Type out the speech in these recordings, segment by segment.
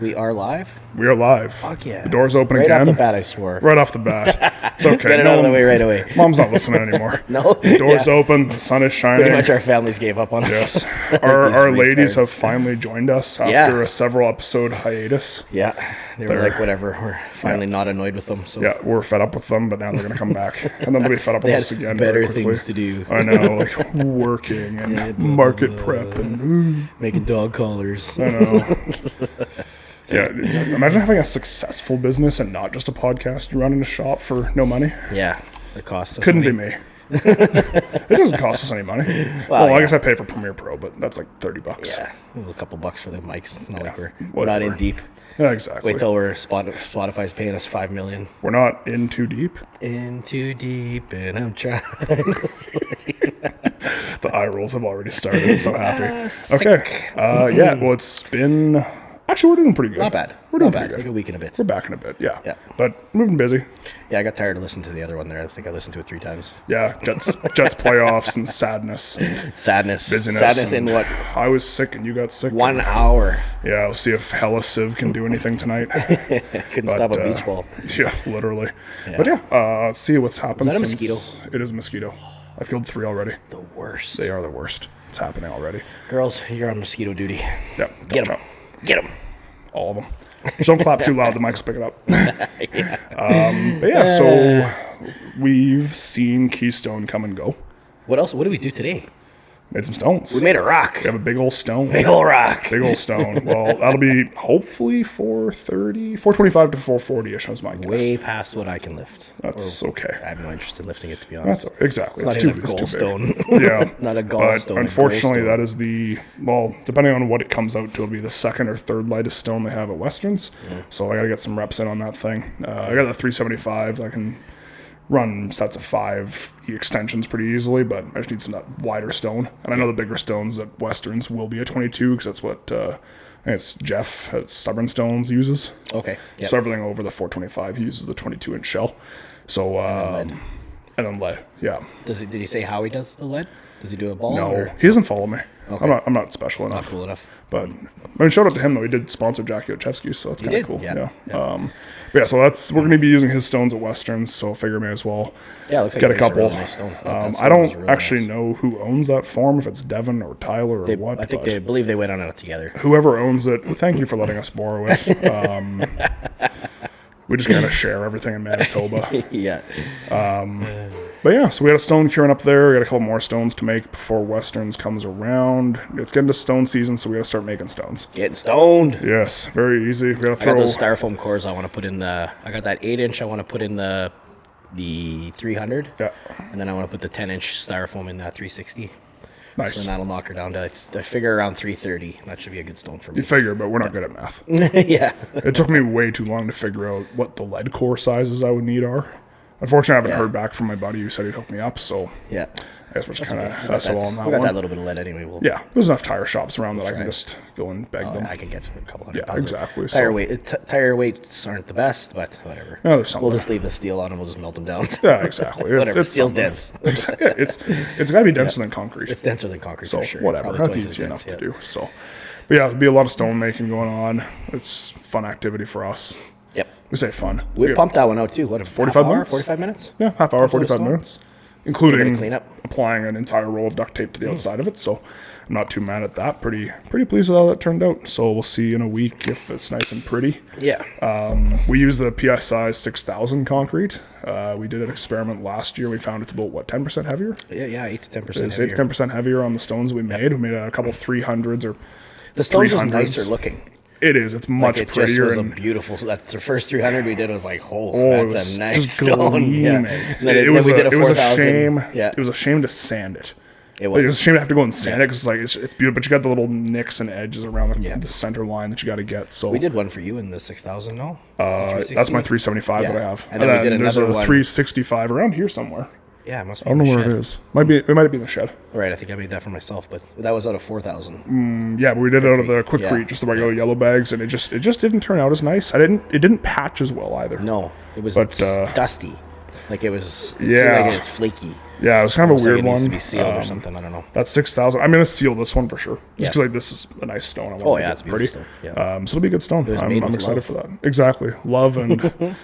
We are live? We are live. Fuck yeah. The door's open right again. Right off the bat, I swore. Right off the bat. It's okay. Get it out of the way right away. Mom's not listening anymore. No? The door's open. The sun is shining. Pretty much our families gave up on us. Yes. Our ladies have finally joined us after a several episode hiatus. Yeah. They were like, whatever. We're finally not annoyed with them. So yeah, we're fed up with them, but now they're going to come back. And then they'll be fed up with us again. Better things to do. I know, like working and market prep and making dog collars. I know. Yeah, imagine having a successful business and not just a podcast. You run in a shop for no money. Yeah, it costs us Couldn't money. be me. It doesn't cost us any money. Well, I guess I pay for Premiere Pro, but that's like $30. Yeah, a couple bucks for the mics. It's not like we're whatever. not in deep. Yeah, exactly. Wait till Spotify's paying us $5 million. We're not in too deep. In too deep, and I'm trying. The eye rolls have already started. I'm so happy. Sick. Okay. Yeah. Well, it's been. Actually, we're doing pretty good. Not bad. We're doing not pretty bad. good. Like a week and a bit. We're back in a bit. Yeah. Yeah. But we've been busy. Yeah, I got tired of listening to the other one there. I think I listened to it 3 times. Yeah. Jets playoffs and sadness. And Sadness. busyness. Sadness in what? I was sick and you got sick. 1 hour. Yeah. We'll see if Hella Civ can do anything tonight. Couldn't stop a beach ball. Yeah, literally. Yeah. But yeah, let's see what's happened. Is that a mosquito? It is a mosquito. I've killed 3 already. The worst. They are the worst. It's happening already. Girls, you're on mosquito duty. Yep. Get them. Get them. All of them. Just don't clap too loud. The mics will pick it up. But yeah, so we've seen Keystone come and go. What else? What did we do today? Made some stones. We made a rock. We have a big old stone. Big old rock. Big old stone. Well, that'll be hopefully 425 to 440-ish, is my guess. Way past what I can lift. That's okay. I have no interest in lifting it, to be honest. That's exactly. It's It's not too, even a it's too gallstone. big. Yeah. Not a But gallstone. unfortunately, that is depending on what it comes out to, it'll be the second or third lightest stone they have at Westerns. So I got to get some reps in on that thing. I got the 375. I can run sets of 5 extensions pretty easily, but I just need some that wider stone. And I know the bigger stones at Westerns will be a 22 because that's what I think it's Jeff at Stubborn Stones uses. Okay. Yep. So everything over the 425 he uses the 22-inch shell. So and then lead. Yeah. Did he say how he does the lead? Does he do a ball? No, Or? he doesn't follow me. Okay. I'm not special Not enough. cool enough. But I mean, shout out to him though. He did sponsor Jackie Ochevsky, so that's kind of did? cool. Yeah. But yeah. So we're going to be using his stones at Westerns. So I figure may as well Yeah, it looks like get a it's a couple. really nice stone. That I stone don't is really actually nice. know who owns that farm. If it's Devin or Tyler or what. I think but they believe they went on it together. whoever owns it, thank you for letting us borrow it. We just kind of share everything in Manitoba. Yeah. But yeah, so we had a stone curing up there. We got a couple more stones to make before Westerns comes around. It's getting to stone season, so we got to start making stones. Getting stoned. Yes, very easy. We got to I throw. got those styrofoam cores I want to put in I got that 8-inch I want to put in the 300. Yeah, And then I want to put the 10-inch styrofoam in that 360. nice. So then that'll knock her down to, I figure, around 330. That should be a good stone for me. You figure, but we're not good at math. Yeah. It took me way too long to figure out what the lead core sizes I would need are. Unfortunately, I haven't heard back from my buddy who said he'd hook me up, so Yeah. I guess we're just kind of We got SOL on that we got one. that little bit of lead anyway. Yeah, there's enough tire shops around that I can try. just go and beg them. I can get a couple hundred Yeah, pounds. exactly, Tire weights aren't the best, but whatever. Yeah, there's something. We'll just leave the steel on and we'll just melt them down. Yeah, exactly. Whatever. Steel's something. dense. Exactly. Yeah, it's got to be denser than concrete. It's denser than concrete So for sure. whatever, Probably that's twice as easy enough dense, to do. So, but yeah, there'll be a lot of stone making going on. It's fun activity for us. Yep. We say fun. We pumped that one out too. What, 45 half hour, minutes? 45 minutes? Yeah, half hour, 45 stone? minutes, including clean up. applying an entire roll of duct tape to the outside of it. So I'm not too mad at that. Pretty pleased with how that turned out. So we'll see in a week if it's nice and pretty. Yeah. We use the PSI 6000 concrete. We did an experiment last year. We found it's about 10% heavier. Yeah, 8 to 10% It's 8 to heavier. 10% heavier on the stones we made. We made a couple 300s or The stone's just 300s. nicer looking. It is. It's much It just prettier. was a And beautiful. So that the first 300 we did was like, it that's was a nice just stone. Yeah. gleaming. And then, It then was we did a it was a 4,000. shame. Yeah, It was a shame to sand it. it Like, it was a was. shame to have to go and sand it because it's beautiful, but you got the little nicks and edges around Yeah. the center line that you got to get. So We did one for you in the 6,000. No, that's my 375 Yeah. that I have. And then we did there's another a one. 365 around here somewhere. Yeah, it must be. I don't know where it is. It might be in the shed. Right, I think I made that for myself, but that was out of 4,000. Yeah, but we did it out of the Quickcrete, Yeah. just the regular yellow bags, and it just didn't turn out as nice. It didn't patch as well either. No, it was But, dusty. Like it was. It Yeah. seemed like it was flaky. Yeah, it was kind of a Looks like weird it needs one. to be sealed or something. I don't know. That's 6,000. I'm gonna seal this one for sure. Just Yeah. because like this is a nice stone. I want Oh to yeah, make it's it a pretty. beautiful stone. Yeah. So it'll be a good stone. was I'm made with excited love. for that. Exactly, love and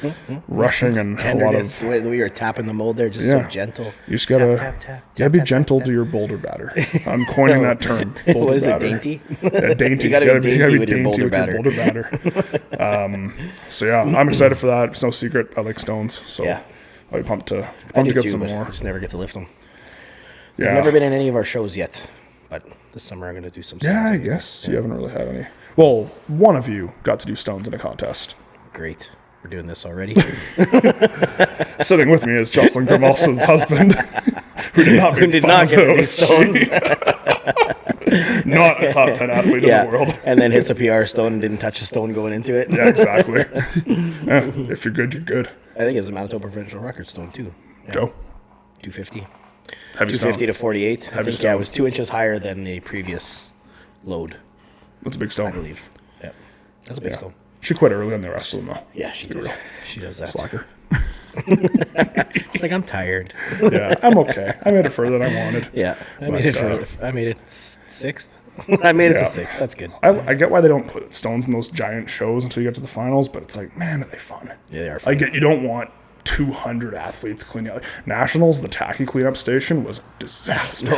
rushing and a lot Tenderness. of. The way you were tapping the mold there, just Yeah. so gentle. You just gotta, tap, tap, be tap, gentle tap, to your boulder batter. I'm coining that term. Boulder What is it, batter. dainty? Yeah, dainty. You gotta be dainty with your dainty boulder with batter. your boulder batter. So yeah, I'm excited for that. It's no secret. I like stones, so Yeah. I'll be pumped to I do get too, some but more. I just never get to lift them. Yeah. I've never been in any of our shows yet, but this summer I'm going to do some. Yeah, stones I anyway. guess you haven't really had any. Well, one of you got to do stones in a contest. Great. We're doing this already. Sitting with me is Jocelyn Grimolfson's husband, who did not make Did fun not of get to do those. stones. Not a top 10 athlete Yeah. in the world. And then hits a PR stone and didn't touch a stone going into it. Yeah, exactly. Yeah, if you're good, you're good. I think it's a Manitoba provincial record stone too. Yeah. Go. 250. Heavy 250 stone. to 48. I think stone. it was 2 inches higher than the previous load, That's a big I stone. believe. Yeah. That's a big stone. She quit earlier than the rest of them, though. Yeah, she did. She does that. Slacker. It's like I'm tired. Yeah, I'm okay. I made it further than I wanted. Yeah, I But, made it I made it sixth. I made it Yeah. to sixth. That's good. I get why they don't put stones in those giant shows until you get to the finals, but it's like, man, are they fun? Yeah, they are I fun. get you don't want 200 athletes cleaning up. Nationals, the tacky cleanup station was a disaster.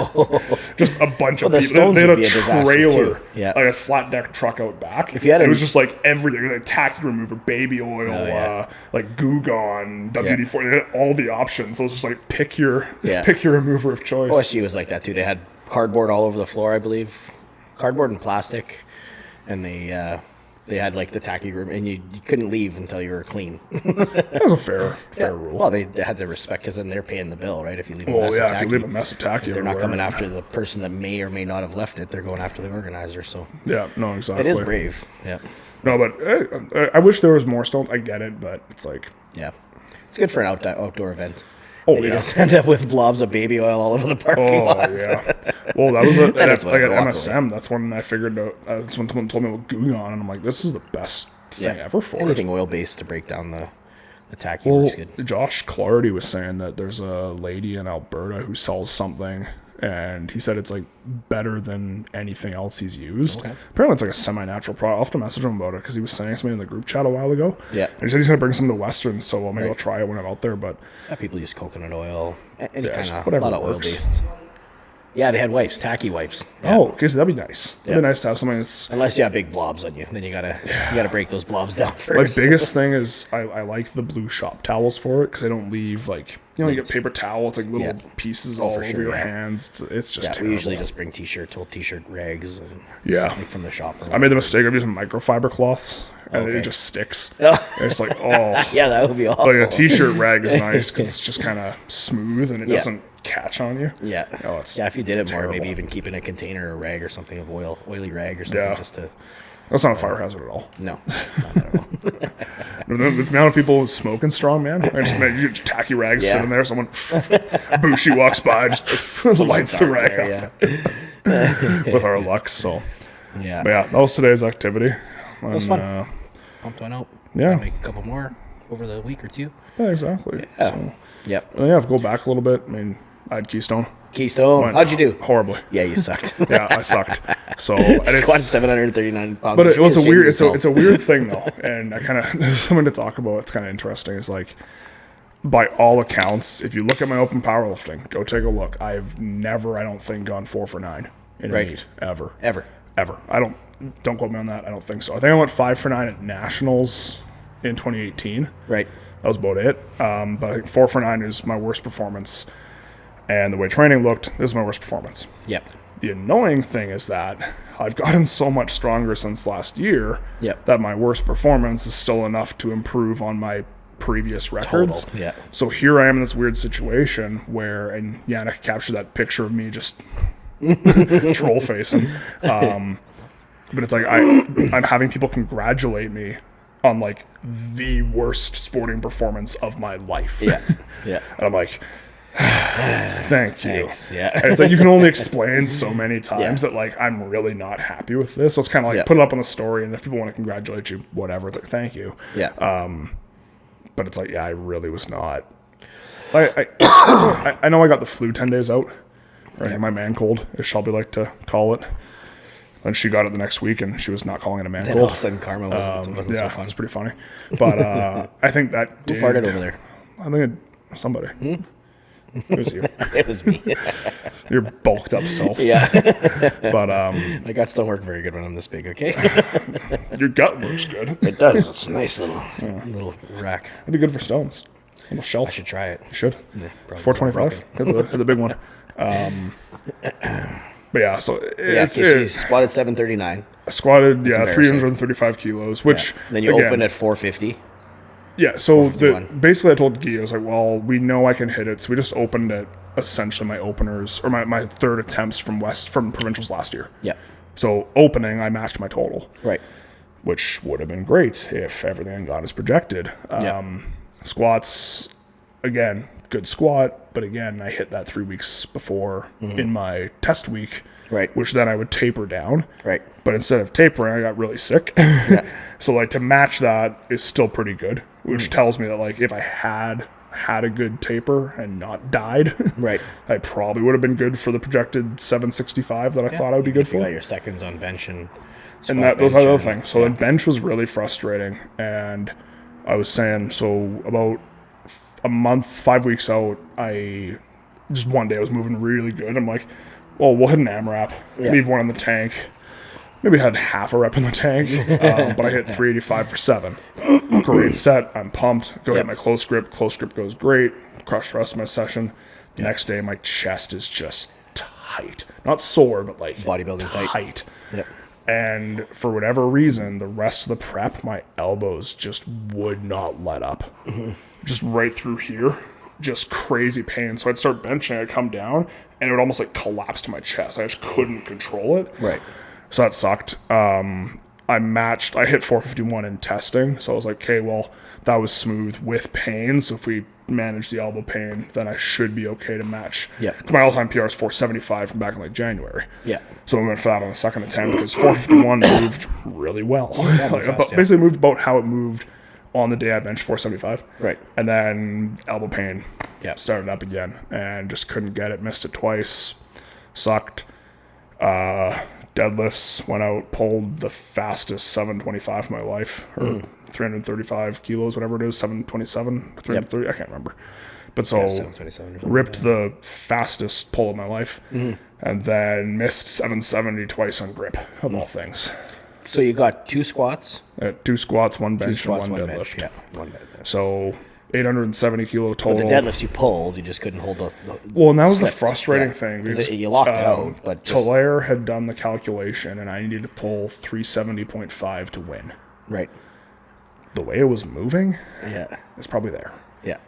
Just a bunch of the people. stones They had would a be a disaster, trailer, too. Yeah. like a flat deck truck out back. If you had it a- was just like everything, like tacky remover, baby oil, yeah. like Goo Gone, WD-40. They had all the options. So it's just like pick your Yeah. remover of choice. OSG was like that too. They had cardboard all over the floor, I believe, cardboard and plastic, and they had like the tacky room, and you couldn't leave until you were clean. That was a fair rule. Well, they had to respect because then they're paying the bill, right? If you leave a Well, mess of yeah, if tacky, you leave a mess of tacky they're not everywhere. coming after the person that may or may not have left it. They're going after the organizer. So Yeah, no, exactly. it is brave. Yeah, No, but I wish there was more stones. I get it, but it's like, yeah. It's good for an outdoor event. Oh, And you yeah. just end up with blobs of baby oil all over the parking oh lot. yeah. Well, that was Then it's like at whatever, walk MSM. That's when I figured out. That's when someone told me about Goo Gone, and I'm like, this is the best thing ever for it. Anything oil based to break down the tacky Well, works good. Josh Clardy was saying that there's a lady in Alberta who sells something, and he said it's like better than anything else he's used. Okay. Apparently, it's like a semi-natural product. I'll have to message him about it because he was saying something in the group chat a while ago. Yeah. And he said he's gonna bring some to Western, so maybe I'll Right. try it when I'm out there. But Yeah, people use coconut oil, any Yeah, kind just of, a whatever lot of oil works. based. Yeah, they had wipes, tacky wipes. Yeah. oh, okay, so that'd be nice. It'd Yeah. be nice to have something that's. Unless you have big blobs on you, then you gotta break those blobs down My first. biggest thing is I like the blue shop towels for it because they don't leave like you get paper towel. It's like little Yeah. pieces Oh, all for over sure, your yeah. hands. It's just Yeah, terrible. we usually just bring old t-shirt rags and yeah. like from the shop. I made the mistake of using microfiber cloths and Okay. it just sticks. Oh. And it's like oh, Yeah, that would be awful. like a t-shirt rag is nice because it's just kind of smooth and it Yeah. doesn't catch on you. Yeah. Oh, it's Yeah, if you did it more, terrible. maybe even keep in a container or rag or something of oily rag or something Yeah. just to. That's not a fire hazard at all. No, not at all. The amount of people smoking strong, man. I just you get tacky rags Yeah. sitting there. Someone Bushi walks by, just lights the rag up Yeah. with our luck. So, Yeah. but yeah, that was today's activity. And, was fun. Pumped one out. Yeah. Make a couple more over the week or two. Yeah, exactly. Yeah. So, Yep. and yeah, if I go back a little bit, I mean, I had Keystone. Keystone. Went How'd you do? Horribly. Yeah, you sucked. Yeah, I sucked. So, and Squat it's, 739 pounds. but You should it's be a ashamed weird, of it's a yourself. weird thing though, and I kind of there's something to talk about. It's kind of interesting. It's like, by all accounts, if you look at my open powerlifting, go take a look. I've never, I don't think, gone 4 for 9 in a Right. meet ever. Ever. I don't quote me on that. I don't think so. I think I went 5 for 9 at nationals in 2018. Right. That was about it. But I think 4 for 9 is my worst performance. And the way training looked, this is my worst performance. Yep. The annoying thing is that I've gotten so much stronger since last year Yep. that my worst performance is still enough to improve on my previous records. Total, yeah. So here I am in this weird situation where, and Yannick captured that picture of me just troll facing. But it's like I'm having people congratulate me on like the worst sporting performance of my life. Yeah. Yeah. And I'm like, thank you. Thanks. Yeah. And it's like you can only explain so many times that like I'm really not happy with this. So it's kind of like Yeah. put it up on the story, and if people want to congratulate you, whatever. It's like thank you. Yeah. But it's like I really was not I know I got the flu 10 days out, right? My man cold, as Shelby liked to call it. Then she got it the next week, and she was not calling it a man Then all of cold. a sudden, karma wasn't Yeah, so it fun. was pretty funny. But I think that Who farted over there? I think somebody. It was you. It was me. Your bulked up self. Yeah. But My guts don't work very good when I'm this big, okay? your gut works good. It does. It's a nice little rack. It'd be good for stones. A little shelf. I should try it. You should. Yeah, probably 425. Hit the big one. But yeah, so Yeah, it's okay, so you squatted 739. squatted, yeah, embarrassing. 335 kilos, which Then you again, open at 450. Yeah, so 451. basically I told Guy, I was like, well, we know I can hit it, so we just opened at essentially my openers, or my third attempts from provincials last year. Yeah. So opening, I matched my total, Right. which would have been great if everything had gone as projected. Squats, again, good squat, but again, I hit that 3 weeks before in my test week, Right. which then I would taper down. Right. But instead of tapering, I got really sick. So like to match that is still pretty good, which tells me that like if I had a good taper and not died, Right. I probably would have been good for the projected 765 that I thought I would be good If you got for. your seconds on bench and And those are the other things. So the bench was really frustrating, and I was saying so about a month, 5 weeks out, I just one day I was moving really good. I'm like, well, we'll hit an AMRAP, leave one in the tank. Maybe had half a rep in the tank, but I hit 385 for 7. Great set. I'm pumped. Go hit my close grip. Close grip goes great. Crushed the rest of my session. The next day, my chest is just tight. Not sore, but like Bodybuilding tight. Yep. And for whatever reason, the rest of the prep, my elbows just would not let up. Just right through here. Just crazy pain. So I'd start benching, I'd come down, and it would almost like collapse to my chest. I just couldn't control it. Right. So that sucked. I hit 451 in testing. So I was like, okay, well, that was smooth with pain. So if we manage the elbow pain, then I should be okay to match. Yeah. My all-time PR is 475 from back in like January. Yeah. So we went for that on the second attempt because 451 moved really well. moved fast, yeah. Basically moved about how it moved on the day I benched 475. Right. And then elbow pain Yeah. started up again and just couldn't get it. Missed it twice. Sucked. Deadlifts, went out, pulled the fastest 725 of my life, or 335 kilos, whatever it is, 727, 330, I can't remember. But so 727 or something, ripped the fastest pull of my life, and then missed 770 twice on grip, of all things. So you got 2 squats, Two squats, one 2 bench, squats, and one deadlift. bench. Yeah, one deadlift. So 870 kilo total. The deadlifts you pulled, you just couldn't hold the Well, and that was the slipped. frustrating Yeah. thing. 'Cause Because, you locked it out, but just, Talaire had done the calculation, and I needed to pull 370.5 to win. right. The way it was moving, Yeah. it's probably there. Yeah.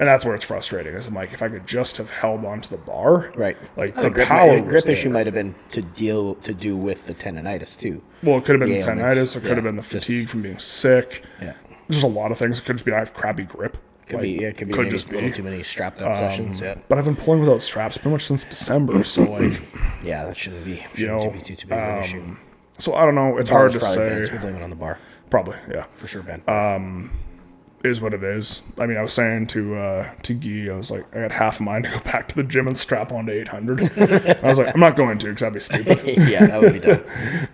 And that's where it's frustrating. Is I'm like, if I could just have held onto the bar, Right. like Oh, the grip, power the grip was issue there. might have been to do with the tendonitis too. Well, it could have been the the ailments. tendinitis. It could have Yeah, been the just- fatigue from being sick. Yeah. There's a lot of things. It could just be I have crappy grip. Could Like, be. Yeah. Could be. Could Maybe just a little be. too many strapped up sessions. Yeah. But I've been pulling without straps pretty much since December. So like, Yeah. That shouldn't be. you know, Shouldn't be too big of an issue. so I don't know. It's Bar hard was to probably say. bent. We'll blame it on the bar Probably, yeah. for sure, Ben. Is what it is. I mean, I was saying to Guy, I was like, I got half a mind to go back to the gym and strap on to 800. I was like, I'm not going to because that'd be stupid. Yeah, that would be dumb.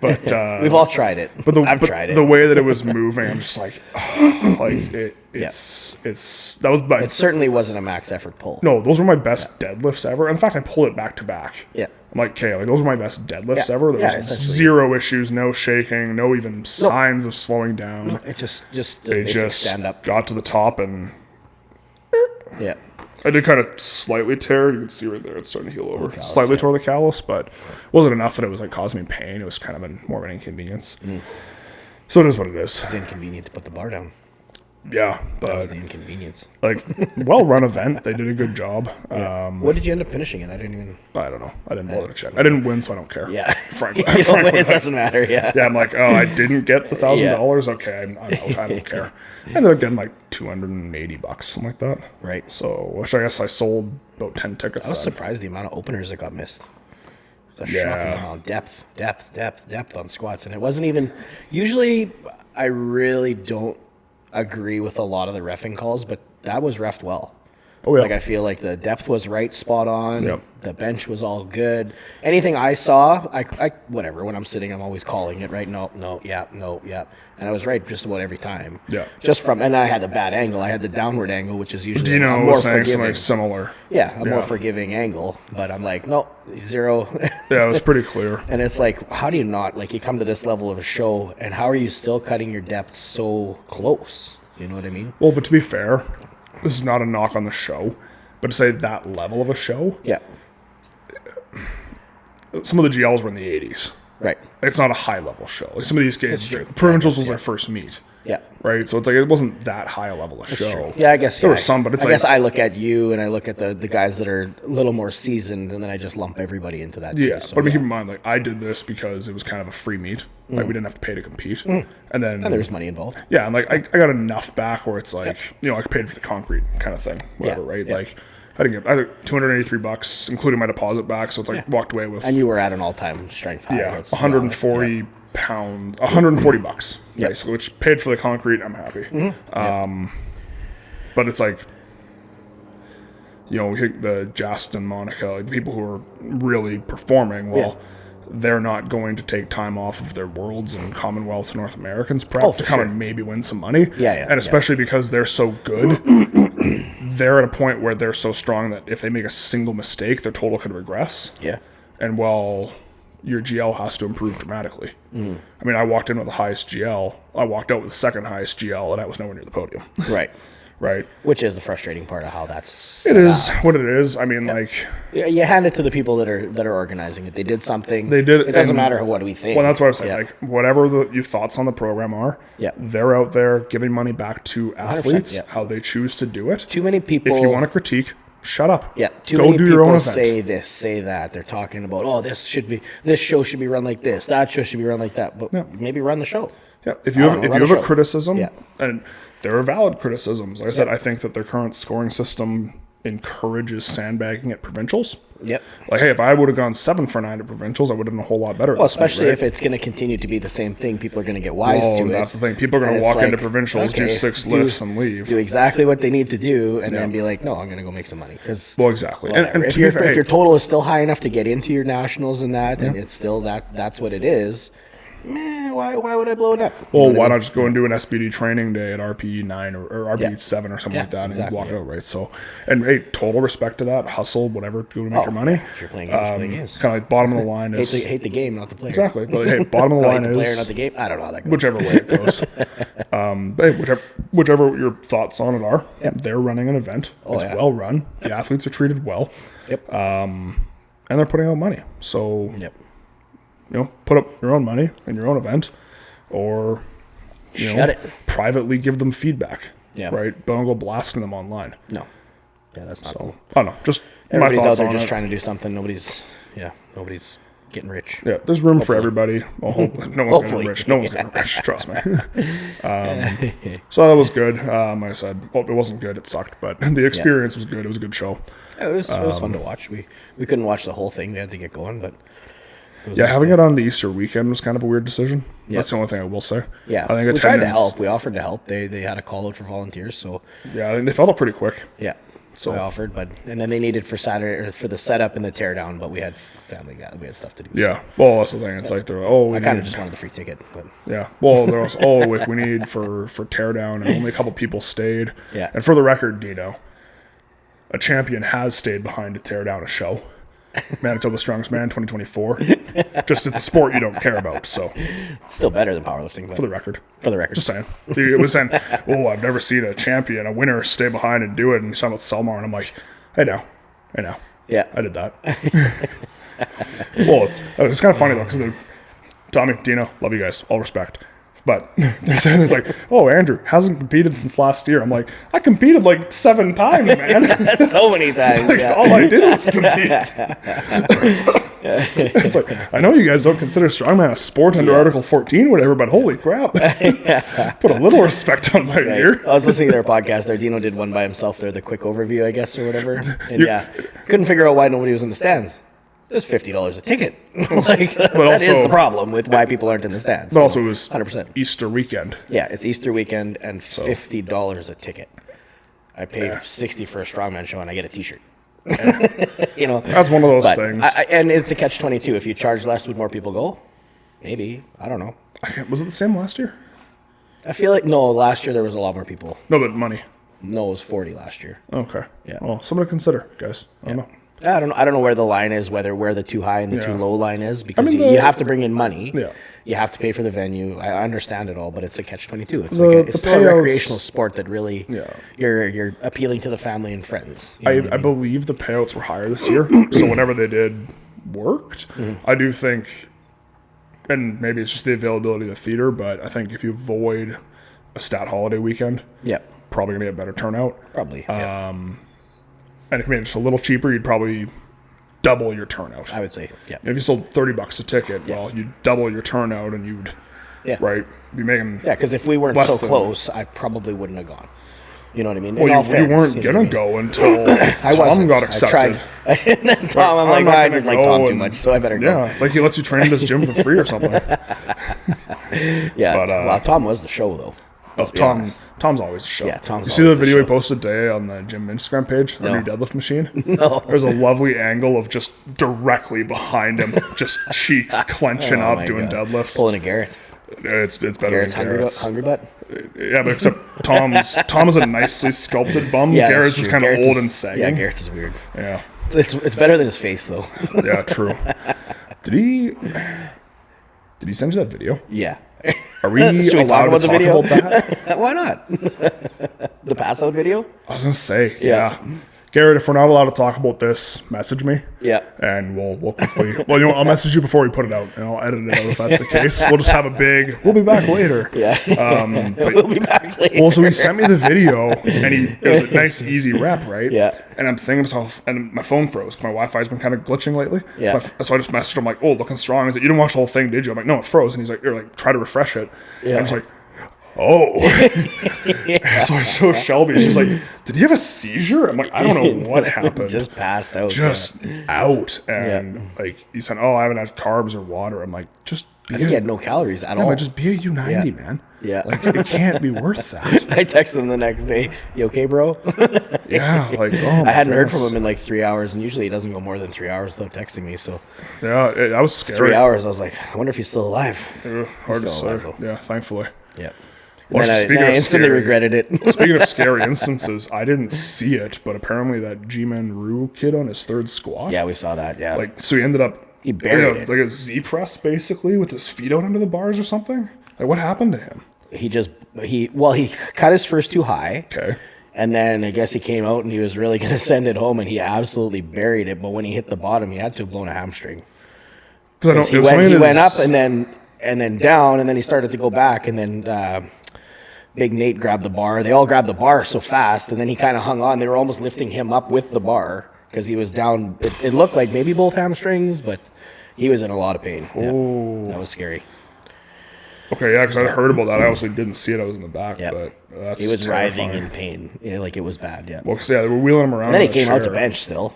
But We've all tried it. but I've tried it. The way that it was moving, I'm just like, it's that was my It certainly wasn't a max effort pull. no. Those were my best deadlifts ever. In fact, I pulled it back to back. Yeah. I'm like, okay, like those are my best deadlifts Yeah. ever. There Yeah, was essentially. zero issues, no shaking, no even signs of slowing down. It just It basic just stand up. got to the top, and Yeah. I did kind of slightly tear. You can see right there, it's starting to heal over. callus, Slightly yeah. tore the callus, but wasn't enough that it was like causing me pain. It was kind of more of an inconvenience. So it is what it is. It's inconvenient to put the bar down. Yeah, That was but the inconvenience. like well-run event. They did a good job. What did you end up finishing in? I didn't even. I don't know. I didn't bother to check. I didn't win, so I don't care. Yeah. Frankly, You don't win, frankly, it doesn't matter. Yeah. yeah, I'm like, oh, I didn't get the $1,000. Okay, I'm out. I don't care. I ended up getting like $280, something like that. Right. So, which I guess I sold about 10 tickets. I was then. surprised the amount of openers that got missed. It's a Yeah. shocking amount. Depth on squats. And it wasn't even. Usually, I really don't agree with a lot of the reffing calls, but that was reffed well. Oh, yeah. Like I feel like the depth was right, spot on. Yep. The bench was all good. Anything I saw, I whatever. When I'm sitting, I'm always calling it right. No, yeah, and I was right just about every time. Yeah. Just from, and I had the bad angle. I had the downward angle, which is usually a Dino more was saying forgiving. something similar. Yeah, a more Yeah. forgiving angle. But I'm like, no, 0. Yeah, it was pretty clear. And it's like, how do you not, like, you come to this level of a show, and how are you still cutting your depth so close? You know what I mean? Well, but to be fair, this is not a knock on the show, but to say that level of a show, Yeah. some of the GLs were in the 80s. Right. It's not a high level show. Like some of these That's kids, true. provincials was their first meet, Yeah. right? So it's like it wasn't that high a level of show. Yeah, I guess there yeah, were some, but it's I like guess I look at you and I look at the guys that are a little more seasoned, and then I just lump everybody into that. yeah. too, so, But I mean, keep in mind, like I did this because it was kind of a free meet. Like we didn't have to pay to compete, and then and there's money involved. yeah, and like I got enough back where it's like I paid for the concrete kind of thing, whatever, right? yeah. Like I didn't get $283, including my deposit back. So it's like walked away with And you were at an all-time strength high. yeah, let's be honest, 140 pounds, $140 Yeah. basically, which paid for the concrete. I'm happy. But it's like, we hit the Justin, Monica, like the people who are really performing. Well, they're not going to take time off of their Worlds and Commonwealths and North Americans prep to come and maybe win some money. Yeah. And especially because they're so good, they're at a point where they're so strong that if they make a single mistake, their total could regress. Yeah. And well, your GL has to improve dramatically. I mean, I walked in with the highest GL. I walked out with the second highest GL, and I was nowhere near the podium. Right. Right? Which is the frustrating part of how that's. It is what it is. I mean, like, Yeah, you hand it to the people that are organizing it. They did something. They did- It doesn't and- matter what we think. well, that's what I was saying. Yeah. Like, whatever your thoughts on the program are, Yeah. they're out there giving money back to athletes, yeah. how they choose to do it. Too many people. If you want to critique, shut up. Yeah, too Go many do people your own event. say this, say that. They're talking about, this show should be run like this, that show should be run like that. But maybe run the show. Yeah, if you I have don't if know, you run have a a show. criticism, Yeah. and there are valid criticisms. Like I said, I think that their current scoring system encourages sandbagging at provincials. Yep. Like, hey, if I would have gone 7 for 9 at provincials, I would have done a whole lot better. Well, especially if it's going to continue to be the same thing, people are going to get wise to it. That's the thing. People are going And to it's walk into like, provincials, do okay, 6 lifts, and leave. Do exactly what they need to do, and then be like, no, I'm going to go make some money. Because Well, exactly. And if, to be fair, if your total is still high enough to get into your nationals and that, and it's still that's what it is, why would I blow it up? well, why not just go and do an SBD training day at RPE 9 or RPE Yeah. 7 or something Yeah, like that exactly, and walk yeah. out, right? So, and hey, total respect to that. Hustle, whatever, go to make your money. If you're playing games, play games. Kind of like bottom of the line is Hate the game, not the player. exactly. But hey, bottom of the I line hate the player, is not the game. I don't know how that goes. whichever way it goes. Hey, whichever your thoughts on it are, they're running an event. It's yeah. well run. The athletes are treated well, Yep. and they're putting out money. So Yep. put up your own money in your own event, or Shut it. privately give them feedback. Yeah. Right. But don't go blasting them online. No. Yeah, that's not cool. I don't know. Just my Everybody's out thoughts there on just it. trying to do something. Nobody's getting rich. Yeah, there's room for everybody. Well, no one's going to Hopefully. get rich. No one's going to get rich. Trust me. So that was good. Like I said, well, it wasn't good. It sucked, but the experience was good. It was a good show. Yeah, it was fun to watch. We couldn't watch the whole thing. We had to get going, but it was Yeah, nice having to- it on the Easter weekend was kind of a weird decision. Yeah. That's the only thing I will say. Yeah, I think we tried to attendance- help. We offered to help. They had a call out for volunteers, so Yeah, I think they felt it pretty quick. yeah. So I offered, and then they needed for Saturday or for the setup and the teardown, but we had we had stuff to do. Yeah. Well, that's the thing. It's like they're we I kind of need- just wanted the free ticket, but Yeah. Well, there was we need for teardown, and only a couple people stayed. Yeah. And for the record, Dino, a champion has stayed behind to tear down a show. Manitoba Strongest Man 2024. Just it's a sport you don't care about. So it's still better than powerlifting. But for the record, just just saying. It was saying, I've never seen a champion, a winner, stay behind and do it. And he's talking about Selmar, and I'm like, I know. yeah, I did that. Well, it's kind of funny though, because Tommy, Dino, love you guys, all respect. But they're saying it's like, Andrew hasn't competed since last year. I'm like, I competed like 7 times, man. so many times. Like, Yeah. all I did was compete. It's like, I know you guys don't consider strongman a sport under Article 14, whatever, but holy crap. Put a little respect on my year. I was listening to their podcast there. Dino did one by himself there, the quick overview, I guess, or whatever. And couldn't figure out why nobody was in the stands. It's $50 a ticket. Like, that is also- the problem with why people aren't in the stands. But also it was 100%. Easter weekend. Yeah, it's Easter weekend and $50 a ticket. I pay 60 for a strongman show and I get a T-shirt. You know, That's one of those but things. and it's a catch-22. If you charge less, would more people go? Maybe. I don't know. Was it the same last year? I feel like no. Last year there was a lot more people. No, but money. No, it was 40 last year. Okay. Yeah. Well, something to consider, guys. I don't know. I don't know where the line is, where the too high and the too Yeah. low line is, because mean, you have to bring in money. Yeah. You have to pay for the venue. I understand it all, but it's a catch-22. It's The still a payouts- recreational sport that really Yeah. you're appealing to the family and friends. You know what I believe the payouts were higher this year, so whatever they did worked. I do think, and maybe it's just the availability of the theater, but I think if you avoid a stat holiday weekend, Yeah, probably gonna get better turnout. probably. And if you made it just a little cheaper, you'd probably double your turnout. I would say. Yeah. If you sold $30 a ticket, well, you'd double your turnout, and you'd Yeah. right be making. Yeah, because if we weren't Less so than- close, I probably wouldn't have gone. You know what I mean? In Well, all you fairness, weren't you know gonna what I go until I Tom wasn't. got I accepted. tried. And then Tom, I'm I'm like, not I gonna just like go Tom too and- much, so I better go. Yeah, it's like he lets you train in his gym for free or something. Yeah. But, well, Tom was the show though. Let's be honest. Tom's always a show. Yeah, Tom's You see the always the video we show. posted today on the gym Instagram page, our No. new deadlift machine? No. There's a lovely angle of just directly behind him, just cheeks clenching Oh up my doing God. deadlifts. Pulling a Garrett. It's better Garrett's than hungry, Garrett's. hungry butt. Yeah, but except Tom is a nicely sculpted bum. Yeah, Garrett's that's is true. kind of Garrett's old is- and sagging. Yeah, Garrett's is weird. Yeah, It's better than his face though. yeah, true. Did he send you that video? Yeah. Are we Should we talk allowed about to the talk video? about that? Why not? The pass out video? I was gonna say, Yeah. yeah. Garrett, if we're not allowed to talk about this, message me. Yeah. And we'll quickly. Well, you know, what, I'll message you before we put it out, and I'll edit it out if that's the case. We'll just have a big. We'll be back later. Yeah. But, We'll be back later. well, so he sent me the video, and it was a nice, easy rep, right? Yeah. And I'm thinking to myself, and my phone froze. My Wi-Fi's been kind of glitching lately. Yeah. So I just messaged him like, "Oh, looking strong." He's like, "You didn't watch the whole thing, did you?" I'm like, "No, it froze." And he's like, "You're like, try to refresh it." Yeah. And I was like, "Oh." So I showed Shelby. She's like, "Did he have a seizure?" I'm like, "I don't know what happened." Just passed out. Just out, and like he said, "Oh, I haven't had carbs or water." I'm like, "Just be I think he had no calories at all. like, just be a U90, Yeah. man. Yeah. like it can't be worth that." I texted him the next day. You okay, bro? Yeah, like oh, I hadn't heard from him in like 3 hours, and usually he doesn't go more than 3 hours without texting me. So Yeah, that was scary. 3 hours, I was like, I wonder if he's still alive. Hard to still say. alive, though. Yeah, thankfully. Yeah. Well, And then speaking I of instantly scary- regretted it. Speaking of scary instances, I didn't see it, but apparently that G-Man Rue kid on his third squat. Yeah, we saw that. Yeah. Like, so he ended up He buried it. like a Z press basically with his feet out under the bars or something. Like, what happened to him? he cut his first too high. Okay. And then I guess he came out and he was really going to send it home, and he absolutely buried it. But when he hit the bottom, he had to have blown a hamstring. Because I know He it was went, something he in went his- up and then down, and then he started to go back, and then Big Nate grabbed the bar. They all grabbed the bar so fast, and then he kind of hung on. They were almost lifting him up with the bar because he was down. It looked like maybe both hamstrings, but he was in a lot of pain. Yeah. That was scary. Okay, yeah, because I heard about that. I obviously didn't see it. I was in the back, Yeah. but that's He was terrifying. writhing in pain. Yeah, like it was bad. Yeah. Well, 'cause, yeah, they were wheeling him around. And then he on a came out to chair. bench still.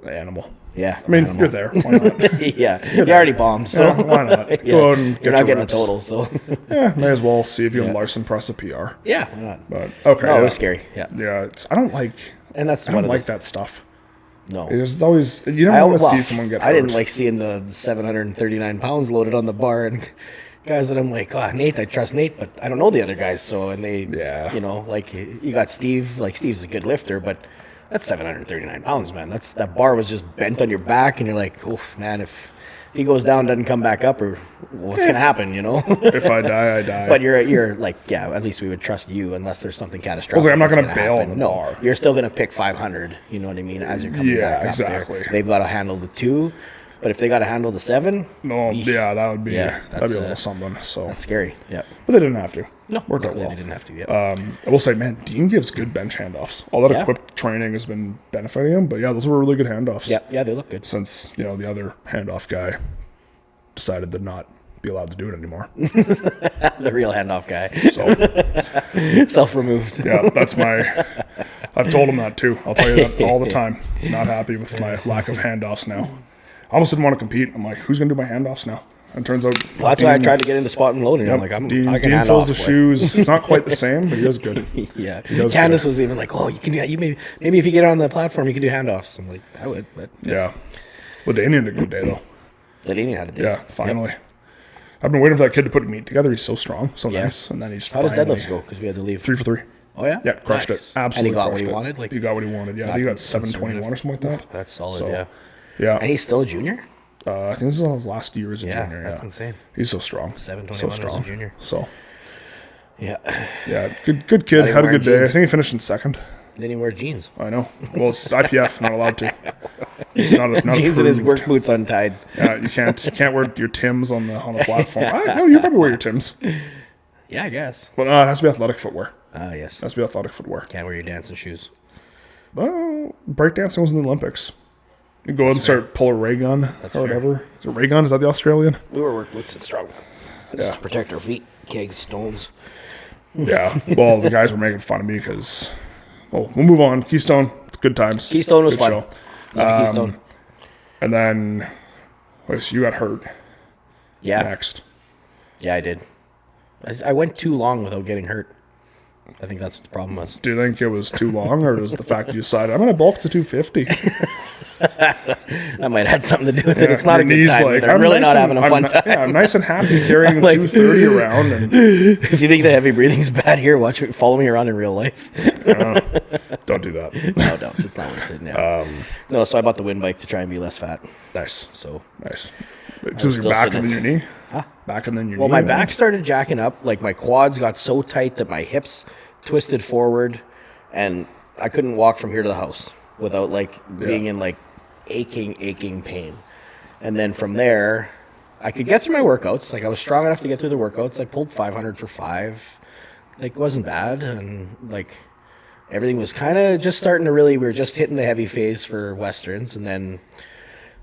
The animal. Yeah. I mean, you're there. Why not? Yeah. He already bombed, so Yeah, why not? yeah. Go out and get You're not your getting reps. a total, so Yeah, may as well see if you can Larson press a PR. yeah, why not? But okay, No, yeah. it was scary. Yeah. Yeah, I don't like. And that's I one don't of like that stuff. No. It's always you don't want to see someone get hurt. I didn't like seeing the 739 pounds loaded on the bar and guys that I'm like, oh, Nate, I trust Nate, but I don't know the other guys. So, and they, Yeah. you know, like you got Steve, like Steve's a good lifter, but that's 739 pounds, man. That bar was just bent on your back, and you're like, oh, man, if he goes down, doesn't come back up, or what's going to happen, you know? If I die, I die. But you're like, yeah, at least we would trust you unless there's something catastrophic. I'm not that's gonna bail happen. on the No, bar. you're still gonna pick 500. You know what I mean? As you're coming Yeah, back up exactly. there. They've got to handle the 2, but if they got to handle the 7, no, yeah, that would be Yeah, that'd that's be a a- little something. So, that's scary. Yeah. but they didn't have to. No, worked out luckily well. they didn't have to. Yeah. I will say, man, Dean gives good bench handoffs. All that Yeah. equipped training has been benefiting him. But yeah, those were really good handoffs. yeah, they look good. Since the other handoff guy decided to not be allowed to do it anymore. The real handoff guy, So self-removed. yeah, that's my. I've told him that too. I'll tell you that all the time. Not happy with my lack of handoffs now. I almost didn't want to compete. I'm like, who's gonna do my handoffs now? And turns out Well, that's why I tried to get into spot and loading. I'm like, Dean I can hand fills off. the shoes. It's not quite the same, but he does good. Yeah. does Candace was even like, oh, you can do you maybe if you get on the platform, you can do handoffs. I'm like, I would, but Yeah. Ladanian had a good day though. Ladini had to do. Yeah, finally. I've been waiting for that kid to put meat together. He's so strong, so nice. And then he's How does finally deadlifts go? Because we had to leave. 3 for 3. Oh yeah. Yeah, crushed Nice. it. Absolutely. And he got what crushed he it. wanted. Like He got what he wanted. Yeah, he got 721 or something like that. that's solid. So, Yeah. Yeah. And he's still a junior. I think this is his last year as a Yeah, junior. that's Yeah, insane. he's so strong. 721 so as a strong. junior. So Yeah. yeah, good kid. he Had a wearing good day. I jeans? think he finished in second. Didn't even wear jeans. I know. Well, it's IPF, not allowed to. It's not Jeans and his approved. work boots untied. You can't wear your Tims on the platform. No, you probably wear your Tims, Yeah, I guess. but it has to be athletic footwear. Ah, yes. It has to be athletic footwear. Can't wear your dancing shoes. Oh, breakdancing was in the Olympics. You go out and start pull a ray gun or fair. whatever. Is it ray gun? Is that the Australian? We were work boots and strong. Just to protect our feet, kegs, stones. Yeah. Well, the guys were making fun of me because. Well, we'll move on. Keystone, it's good times. Keystone was Good fun. show. Love Keystone. And then, wait, so you got hurt Yeah. next. Yeah, I did. I went too long without getting hurt. I think that's what the problem was. Do you think it was too long, or was the fact you decided I'm going to bulk to 250? That might have had something to do with it. It's not a Your good knees time. like, I'm really not having a fun time. Yeah, I'm nice and happy carrying the Like- 230 around. And If you think the heavy breathing's bad here, follow me around in real life. don't do that. No, don't. It's not worth it. No. No, so I bought the wind bike to try and be less fat. Nice, So, nice. So your still back sitting and then at- your knee. Back and then your knee. well, my back started jacking up. Like my quads got so tight that my hips twisted forward, and I couldn't walk from here to the house without like being in like aching pain. And then from there, I could get through my workouts. Like I was strong enough to get through the workouts. I pulled 500 for 5. Like it wasn't bad, and like everything was kind of just starting to really. We were just hitting the heavy phase for westerns, and then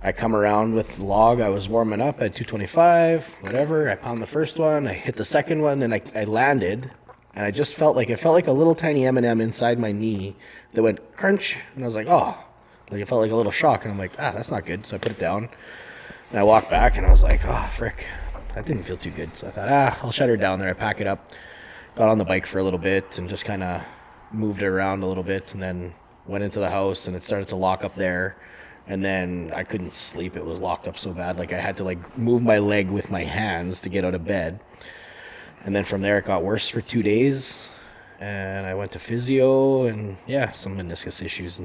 I come around with log. I was warming up at 225, whatever. I pound the first one. I hit the second one, and I landed, and I just felt like a little tiny M&M inside my knee that went crunch, and I was like, oh, like it felt like a little shock, and I'm like, that's not good. So I put it down, and I walked back, and I was like, oh, frick, that didn't feel too good. So I thought, I'll shut her down there. I pack it up, got on the bike for a little bit, and just kind of moved it around a little bit, and then went into the house, and it started to lock up there. And then I couldn't sleep. It was locked up so bad. Like I had to like move my leg with my hands to get out of bed. And then from there it got worse for 2 days. And I went to physio and some meniscus issues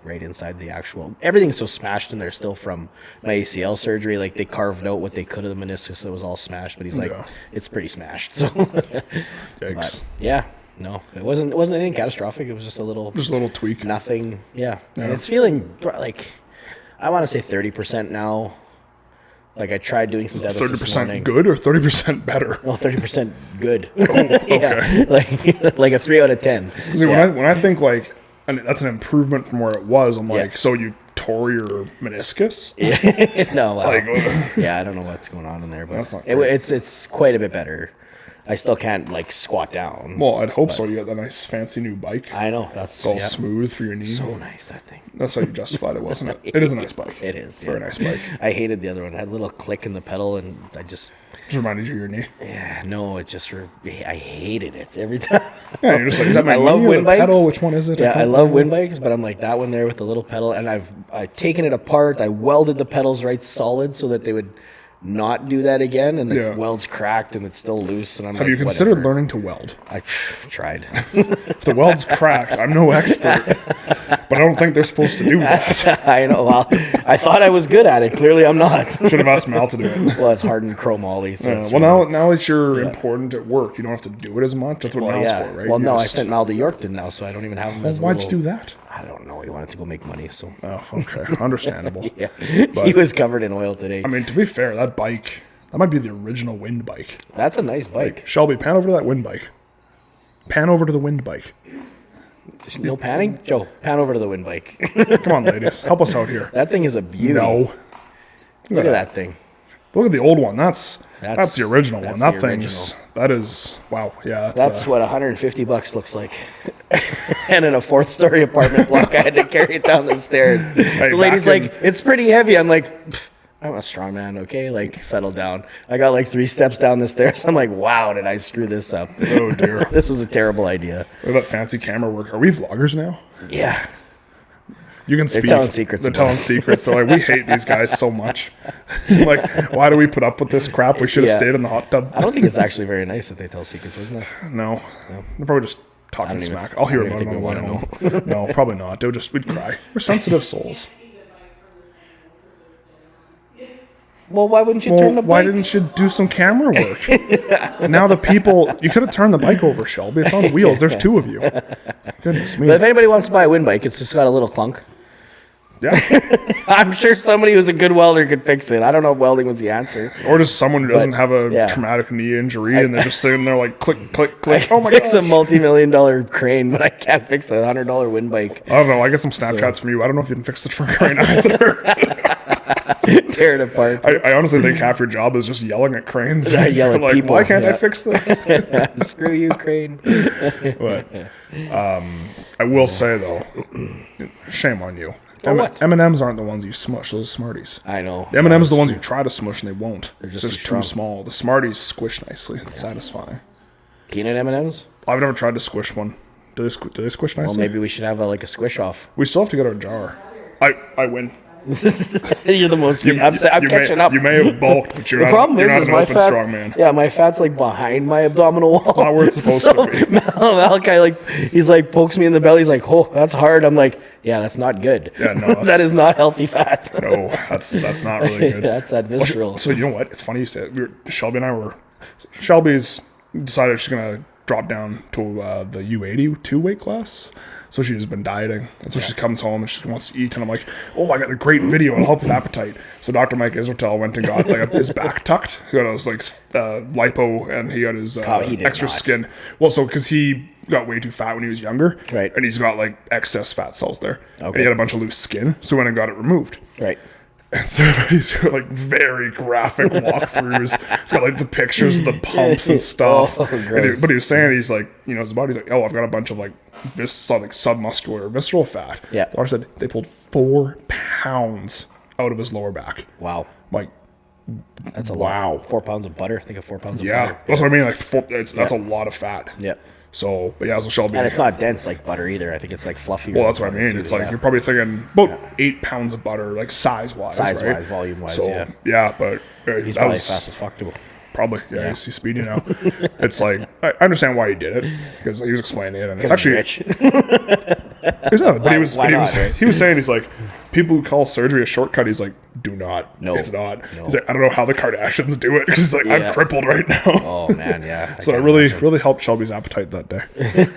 right inside the actual. Everything's so smashed in there still from my ACL surgery. Like they carved out what they could of the meniscus. It was all smashed. But he's like, it's pretty smashed. So Yikes. no, it wasn't anything catastrophic. It was just a little tweak. nothing. Yeah. And it's feeling like, I want to say 30% now. Like I tried doing some deadlifts this 30% morning. good or 30% better? Well, 30% good. Okay. like a 3 out of 10. See, when I think like, and that's an improvement from where it was. I'm like, so you tore your meniscus? No, well, Like, I don't know what's going on in there, but That's not great. it's quite a bit better. I still can't like squat down. well, I'd hope so. You got that nice fancy new bike. I know that's It's all smooth for your knee. so nice, that thing. That's how you justified it, wasn't it? It is a nice bike. It is. Very nice bike. I hated the other one. It had a little click in the pedal, and I just Just reminded you of your knee. I hated it every time. Yeah, you're just like, is that my I love knee or wind the bikes. pedal? Which one is it? Yeah, I can't love remember. wind bikes, but I'm like that one there with the little pedal, and I've taken it apart. I welded the pedals right solid so that they would not do that again, and the weld's cracked and it's still loose. And I'm Have you considered learning to weld? I tried. If the weld's cracked, I'm no expert, but I don't think they're supposed to do that. I know. Well, I thought I was good at it. Clearly, I'm not. Should have asked Mal to do it. Well, it's hardened chromoly. So it's Now that you're important at work, you don't have to do it as much. That's what Mal's yeah. for, right? Well, You no, I just- sent Mal to Yorkton now, so I don't even have him as a Why'd you little- do that? I don't know. He wanted to go make money, so Oh, okay. Understandable. yeah. He was covered in oil today. I mean, to be fair, that bike, that might be the original wind bike. That's a nice bike. Shelby, pan over to that wind bike. Pan over to the wind bike. No panning, Joe. Pan over to the wind bike. Come on, ladies. Help us out here. That thing is a beauty. No. Look at that thing. Look at the old one. That's the original that's one. the That thing's, that is, wow. Yeah. That's what $150 looks like. And in a 4th-story apartment block, I had to carry it down the stairs. The lady's back in- like, "It's pretty heavy." I'm like, I'm a strong man, okay? Like, settle down. I got like 3 steps down the stairs. I'm like, wow, did I screw this up? Oh, dear. This was a terrible idea. What about fancy camera work? Are we vloggers now? Yeah. You can speak. They're telling secrets. They're telling secrets. They're like, we hate these guys so much. Like, why do we put up with this crap? We should have stayed in the hot tub. I don't think it's actually very nice that they tell secrets, isn't it? No. They're probably just talking even- smack. I'll hear I don't about even them on the think way home. No, probably not. We'd cry. We're sensitive souls. Well, why wouldn't you turn the Why bike? didn't you do some camera work? Now the people, you could have turned the bike over, Shelby. It's on wheels. There's 2 of you. Goodness me. But if anybody wants to buy a wind bike, it's just got a little clunk. Yeah. I'm sure somebody who's a good welder could fix it. I don't know if welding was the answer. Or just someone who doesn't have a yeah. traumatic knee injury and they're just sitting there like click, click, I click. can Oh my fix god. a multi-million-dollar crane, but I can't fix a $100 wind bike. I don't know. I get some Snapchats from you. I don't know if you can fix the truck right either. Tear it apart. I honestly think half your job is just yelling at cranes. I yell at like, people, why can't I yeah. fix this? Screw you, crane. But I will say though, shame on you. what? M&Ms aren't the ones you smush. Those are Smarties. I know. The M&Ms are the ones you try to smush and they won't. They're just just too too strong. small. The Smarties squish nicely. It's satisfying. Peanut M&Ms? I've never tried to squish one. Do they squish nicely? Well, maybe we should have a squish off. We still have to get our jar. I win. You're the most. I'm catching up. You may have bulked, but you're The not, problem you're not is an my open fat. strong man. Yeah, my fat's like behind my abdominal wall. not where it's supposed to be. Malachi he's like pokes me in the belly. He's like, "Oh, that's hard." I'm like, "Yeah, that's not good. Yeah, no, that is not healthy fat. No, that's not really good. That's that visceral." So you know what? It's funny you said. Shelby and I were. Shelby's decided she's gonna drop down to the U82 weight class. So she's been dieting. And so she comes home and she wants to eat. And I'm like, oh, I got a great video. It'll help with appetite. So Dr. Mike Israel went and got like his back tucked. He got his like lipo and he got his he did extra not. skin. Well, so because he got way too fat when he was younger. Right. And he's got like excess fat cells there. And Okay. he had a bunch of loose skin. So he went and got it removed. Right. And so he's got like very graphic walkthroughs. He's got like the pictures of the pumps and stuff. Oh, gross. But he was saying he's like, you know, his body's like, oh, I've got a bunch of like submuscular, visceral fat. Yeah. Laura said they pulled 4 pounds out of his lower back. Wow. I'm like, That's a Wow. lot. 4 pounds of butter. Think of 4 pounds of yeah, butter. that's what I mean. Like, that's a lot of fat. Yep. So, but yeah, so Shelby. And it's not dense like butter either. I think it's like fluffy. Well, that's what I mean. It's like you're probably thinking about 8 pounds of butter, like size-wise, Size-wise, right? volume-wise, So, yeah. yeah, but He's that probably was fast as fuck too. probably he's speedy now. It's like I understand why he did it because he was explaining it, and it's actually rich. It's not, but he was, why but he not, was, right? he was saying, he's like, people who call surgery a shortcut, he's like, do not. No. It's not. No. He's like, I don't know how the Kardashians do it. He's like, Yeah. I'm crippled right now. Oh man, yeah. So it really helped Shelby's appetite that day.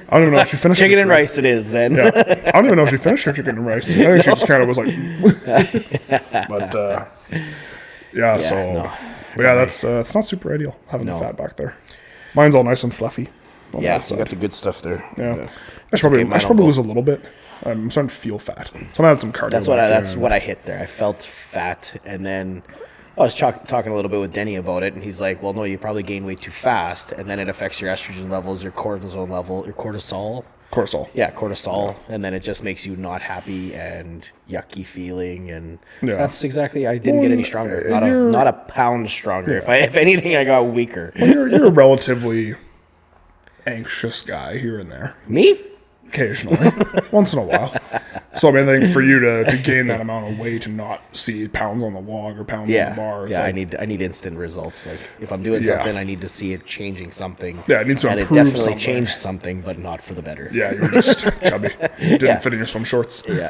I don't even know if she finished Chicken her and food. rice it is then. Yeah. I don't even know if she finished her chicken and rice. I think she just kind of was like, but yeah, so, no. but yeah, that's it's not super ideal having No. the fat back there. Mine's all nice and fluffy. on Yeah, that you side. got the good stuff there. Yeah. I should probably mine will lose a little bit. I'm starting to feel fat. So I had some cardio. That's back what there. I hit there. I felt fat, and then I was talking a little bit with Denny about it, and he's like, "Well, no, you probably gain weight too fast, and then it affects your estrogen levels, your cortisol level, your cortisol." Cortisol. Yeah, cortisol, and then it just makes you not happy and yucky feeling, and Yeah. that's exactly. I didn't get any stronger. you're- Not a pound stronger. If anything, I got weaker. You're a relatively anxious guy here and there. Me? Occasionally. Once in a while. So I mean, I think for you to gain that amount of weight and not see pounds on the log or pounds on Yeah, the bar, it's yeah. like, I need instant results. Like if I'm doing Yeah. something, I need to see it changing something. Yeah, it needs to and it improve definitely something. changed something, but not for the better. yeah, you're just chubby. You didn't Yeah. fit in your swim shorts. Yeah.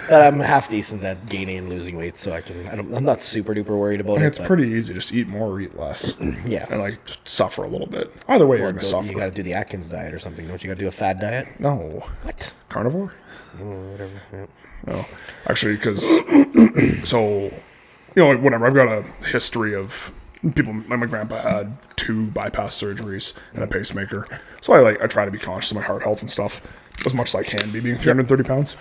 But I'm half decent at gaining and losing weight, so I'm not super duper worried about it. It's but pretty easy. Just eat more or eat less. Yeah. And like just suffer a little bit. Either way, you're going to You suffer. got to do the Atkins diet or something. Don't you got to do a fad diet? No. What? Carnivore? Whatever. Yeah. No, actually, because so you know, like whatever. I've got a history of people. My grandpa had 2 bypass surgeries and a pacemaker, so I try to be conscious of my heart health and stuff as much as I can be, being 330 pounds.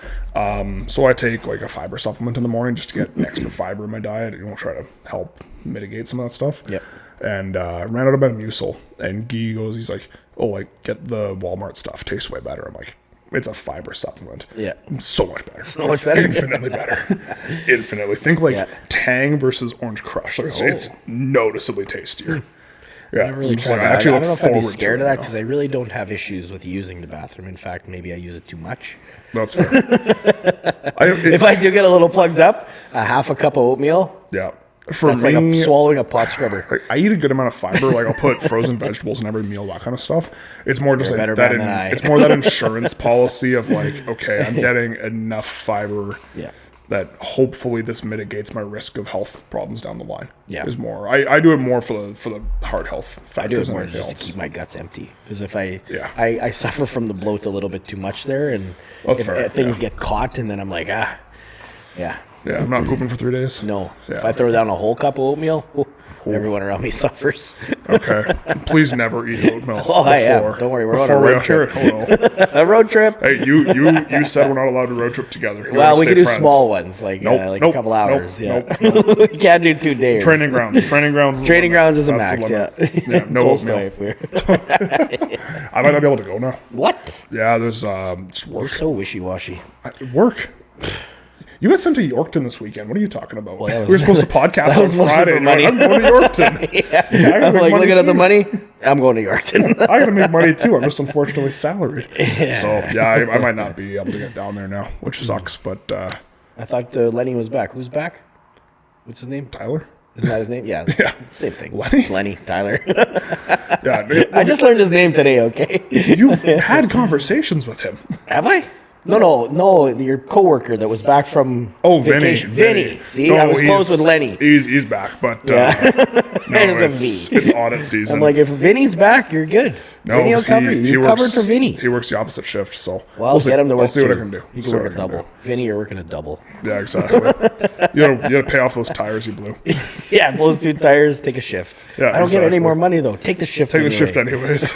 So I take like a fiber supplement in the morning just to get extra fiber in my diet. You know, try to help mitigate some of that stuff. Yep. And I ran out of Metamucil, and Guy goes, he's like, "Oh, like get the Walmart stuff. Tastes way better." I'm like, it's a fiber supplement. Yeah. So much better. So much better. Infinitely better. Infinitely. Think like Yeah. Tang versus Orange Crush. Like, it's noticeably tastier. Yeah. I really I'm just tried like, that. I actually don't look know if I'd be forward to scared it of that now. because I really don't have issues with using the bathroom. In fact, maybe I use it too much. That's fair. If I do get a little plugged up, a half a cup of oatmeal, Yeah. For that's me, like swallowing a pot scrubber. like, I eat a good amount of fiber. Like I'll put frozen vegetables in every meal, that kind of stuff. It's more just You're a like better that. man than I. It's more that insurance policy of like, okay, I'm getting enough fiber. Yeah. That hopefully this mitigates my risk of health problems down the line. Yeah. Is more. I do it more for the heart health factors. I do it than more anything just to else. keep my guts empty. Because if I, Yeah. I suffer from the bloat a little bit too much there, and That's if fair, things yeah. get caught, and then I'm like, yeah. Yeah, I'm not pooping for 3 days. No. If Yeah. I throw down a whole cup of oatmeal, everyone around me suffers. Okay. Please never eat oatmeal. Oh, I am. Don't worry, we're on a before we road trip. Oh, no. A road trip. Hey, you said we're not allowed to road trip together. You Well, wanna we stay can do friends. small ones, like Nope, a couple hours. nope, we can't do 2 days. Training grounds. Training grounds. Training grounds is a That's max. the limit. Yeah. Yeah. No Tolstoy, oatmeal. if we're I might not be able to go now. what? Yeah, there's just We're work. so wishy-washy. Work. You got sent to Yorkton this weekend. What are you talking about? that was- we were supposed to podcast that was on mostly Friday. for and you're money. like, I'm going to Yorkton. Yeah. I gotta I'm make like money looking at the too. money. I'm going to Yorkton. I got to make money too. I'm just unfortunately salaried. So yeah, I might not be able to get down there now, which sucks. But I thought Lenny was back. Who's back? What's his name? Tyler, Isn't that his name? Yeah. Yeah. Same thing. Lenny? Tyler. yeah, I just learned his name today, okay? you've had conversations with him. Have I? No. Your coworker that was back from Oh, vacation. Vinny. See, No, I was close he's- with Lenny. He's back, but no, There's a it's, V. it's audit season. I'm like, if Vinny's back, you're good. no, Vinny will 'cause cover you. You covered for Vinny. He works the opposite shift, so Well, see. get him to work I'll see too. what I can do. You See can what work I a can double. do. Vinny, you're working a double. Yeah, exactly. you gotta pay off those tires you blew. Yeah, blows 2 tires, take a shift. Yeah, I don't get any exactly. more money though. Take the shift. Take the anyway. shift anyways.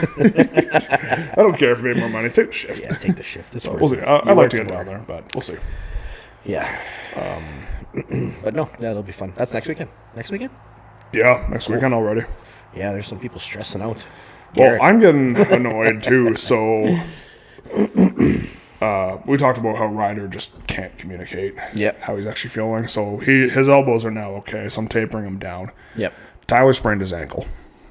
I don't care if you made more money. Take the shift. Yeah, take the shift. It's We'll see. worth it. I'd You like work to get tomorrow. down there, but we'll see. Yeah. But no, that'll be fun. That's next weekend. Next weekend? Yeah, next weekend already. Yeah, there's some people stressing out. Well, Garrett. I'm getting annoyed too. So, we talked about how Ryder just can't communicate. Yep. How he's actually feeling. So his elbows are now okay. So I'm tapering him down. Yep. Tyler sprained his ankle.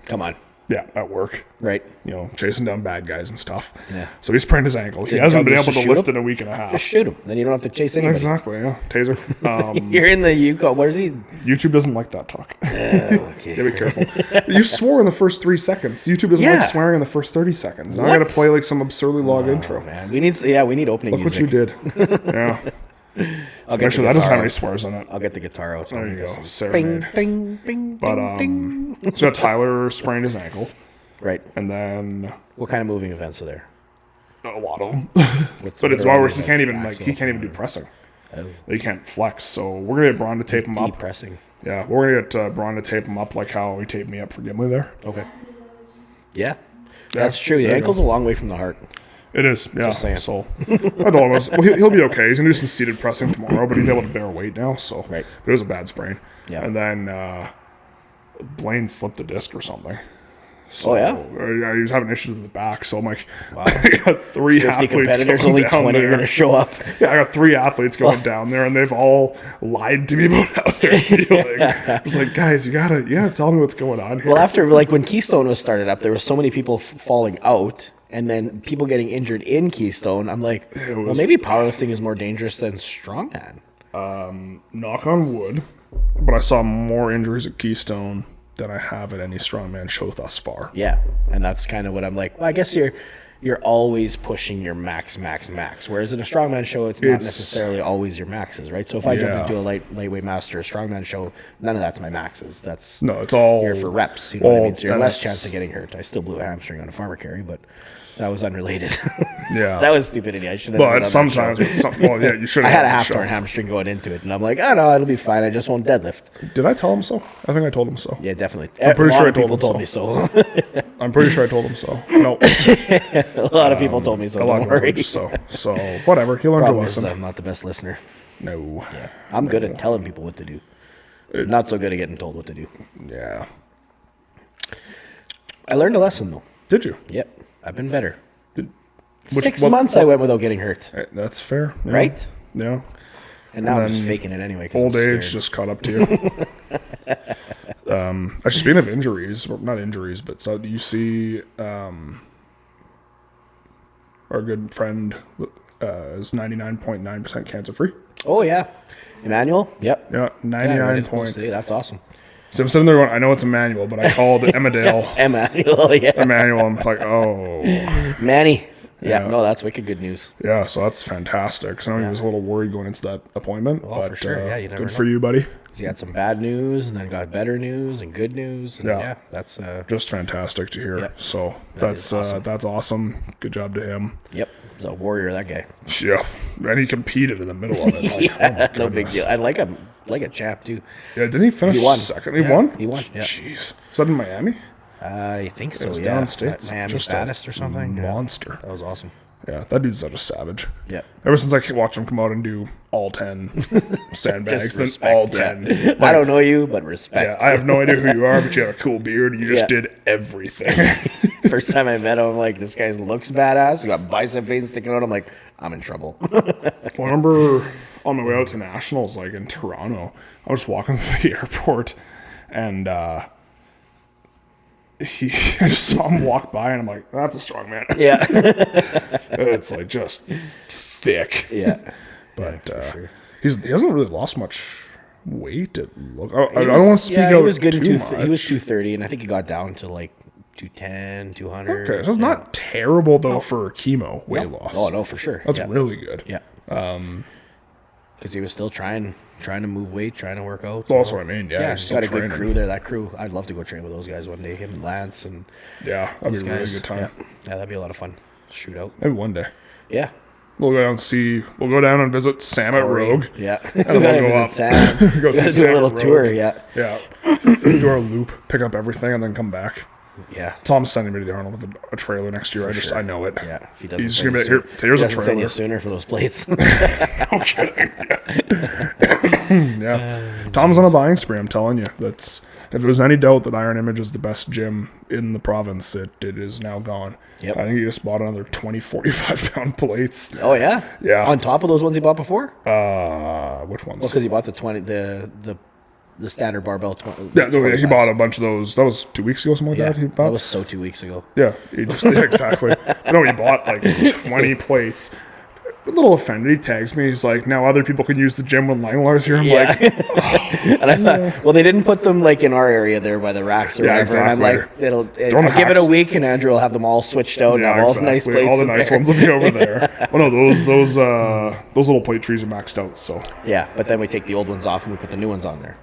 Come on. Yeah, at work. Right. You know, chasing down bad guys and stuff. Yeah. So he sprained his ankle. He Did hasn't been Douglas able just to shoot lift him? in a week and a half. Just shoot him. Then you don't have to chase anybody. Exactly. Yeah. Taser. You're in the Yukon. What is he? YouTube doesn't like that talk. Okay. Yeah, be careful. You swore in the first 3 seconds. YouTube doesn't Yeah. like swearing in the first 30 seconds. Now I What? gotta play like some absurdly long intro. Man, we need opening Look what music. you did. Yeah. I'll get Actually, the that doesn't guitar have any out. swears in it. I'll get the guitar out. There you go. Bing, Serenade. bing, bing, But bing, bing. so Tyler sprained his ankle, Right. and then What kind of moving events are there? a lot of them. What's But it's what why are where the he events? can't even Axle, he can't even do pressing. Oh. He can't flex. So we're gonna get Braun to tape him up. Depressing. Yeah, we're gonna get Braun to tape him up like how he taped me up for Gimli there. Okay. Yeah. That's true. The there you ankle's a long way from the heart. It is, yeah. saying. So I told him, well, he'll be okay. He's gonna do some seated pressing tomorrow, but he's able to bear weight now. So Right. it was a bad sprain. Yeah. And then Blaine slipped a disc or something. So, Oh, yeah? yeah, he was having issues with the back. So I'm like, Wow. I got 3 50 athletes competitors, going only down 20 are there. going to show up. Yeah, I got 3 athletes going down there, and they've all lied to me about how they're feeling. I was like, guys, you gotta tell me what's going on here. Well, after, like, when Keystone was started up, there were so many people falling out and then people getting injured in Keystone. I'm like, well, maybe powerlifting is more dangerous than strongman. Knock on wood, but I saw more injuries at Keystone than I have at any strongman show thus far. Yeah, and that's kind of what I'm like. Well, I guess you're always pushing your max. Whereas in a strongman show, it's not necessarily always your maxes, right? So if I jump Yeah. into a lightweight master strongman show, none of that's my maxes. That's No, it's all you're for reps. You know what I well, mean? So you're less that's- chance of getting hurt. I still blew a hamstring on a farmer carry, but that was unrelated. Yeah. that was stupidity. I should have. But sometimes with some, well, yeah, you should I have. had a half torn hamstring going into it, and I'm like, oh no, it'll be fine. I just won't deadlift. Did I tell him so? I think I told him so. Yeah, definitely. I'm pretty a lot sure I of people told told him me so. I'm pretty sure I told him so. No, A lot of people told me so. a lot Don't of worry. words, so whatever. He learned a Problem is, lesson. I'm not the best listener. No. I'm good at telling people what to do. Not so good at getting told what to do. Yeah. I learned a lesson though. Did you? Yep, I've been better. 6 months I went without getting hurt, That's fair. Yeah. right? Yeah. And now And I'm just then faking it anyway. 'Cause Old I'm age scared. just caught up to you. Actually, speaking of injuries, well, not injuries, but so do you see our good friend is 99.9% cancer free? Oh yeah, Emmanuel. Yep. Yeah, Yeah, I read 99 his post point. today. That's awesome. So I'm sitting there going, I know it's Emmanuel, but I called Emmerdale Emmanuel. Yeah. Emmanuel. I'm like, oh, Manny. Yeah. Yeah. No, that's wicked good news. yeah. So that's fantastic. Because I know he was a little worried going into that appointment, Oh, but for sure. Yeah, you never good know. for you, buddy. He had some bad news, and then got better news and good news. And Yeah. yeah, that's Just fantastic to hear. Yeah. So is awesome. that's awesome. Good job to him. yep. He's a warrior, that guy. Yeah, and he competed in the middle of it. Like, oh my No big goodness. deal. I like him, like a chap too. Yeah, didn't he finish He won. second? He Yeah, won. he won, yeah. Jeez, is that in Miami? I think so. was Yeah. downstates. Miami Just a Fattest or something. Yeah. Monster. That was awesome. Yeah, that dude's such a savage. Yep. Ever since I watched him come out and do all 10 sandbags, Just then respect, all yeah. 10. I don't know you, but respect. Yeah, I have no idea who you are, but you have a cool beard and you just Yeah. did everything. First time I met him, I'm like, this guy looks badass. He got bicep veins sticking out. I'm like, I'm in trouble. Well, I remember on my way out to Nationals, like in Toronto, I was walking through the airport and I just saw him walk by and I'm like, that's a strong man. yeah. It's like just thick. Yeah. But sure. he hasn't really lost much weight. I don't want to speak out he was good in too he was much. 230, and I think he got down to like 210, 200. Okay, so it's not terrible though for chemo weight loss. Oh no, for sure. That's yeah. really good. Yeah. Because he was still trying to move weight, trying to work out. Well, that's what I mean. Yeah, Yeah, he's he's still got a good training. crew there. That crew, I'd love to go train with those guys one day. Him and Lance and Yeah, that'd these be a really guys. good time. Yeah. Yeah, that'd be a lot of fun. Shoot out. Maybe one day. Yeah. We'll go down and see. We'll go down and visit Sam at Rogue. Yeah. then we gotta we'll go visit up. Sam. Go We see gotta do Sam a little at tour. Rogue. Yeah. Yeah, do our loop, pick up everything, and then come back. Yeah. Tom's sending me to the Arnold with a trailer next year. I know it. Yeah. If he doesn't He's just send gonna be you like, here's a doesn't send you trailer. sooner for those plates. No kidding. Yeah. Tom's on a buying spree, I'm telling you. That's if there was any doubt that Iron Image is the best gym in the province, it is now gone. Yep. I think he just bought another 20, 45 pound plates. Oh yeah. Yeah. On top of those ones he bought before. Which ones? Well, because he bought the standard barbell. Yeah, no, he bought a bunch of those. That was 2 weeks ago, something like Yeah, that. He bought. that was so 2 weeks ago. Yeah, he just yeah, exactly. No, he bought like 20 plates. A little offended. He tags me. He's like, now other people can use the gym when Langlar's here. I'm like, And I thought, well, they didn't put them like in our area there by the racks or Yeah, whatever. And I'm exactly. like, Throwing I'll give it a hacks. week, and Andrew will have them all switched out. And have all the nice plates. All the in nice there. ones will be over there. Well, no, those little plate trees are maxed out. So Yeah, but then we take the old ones off and we put the new ones on there.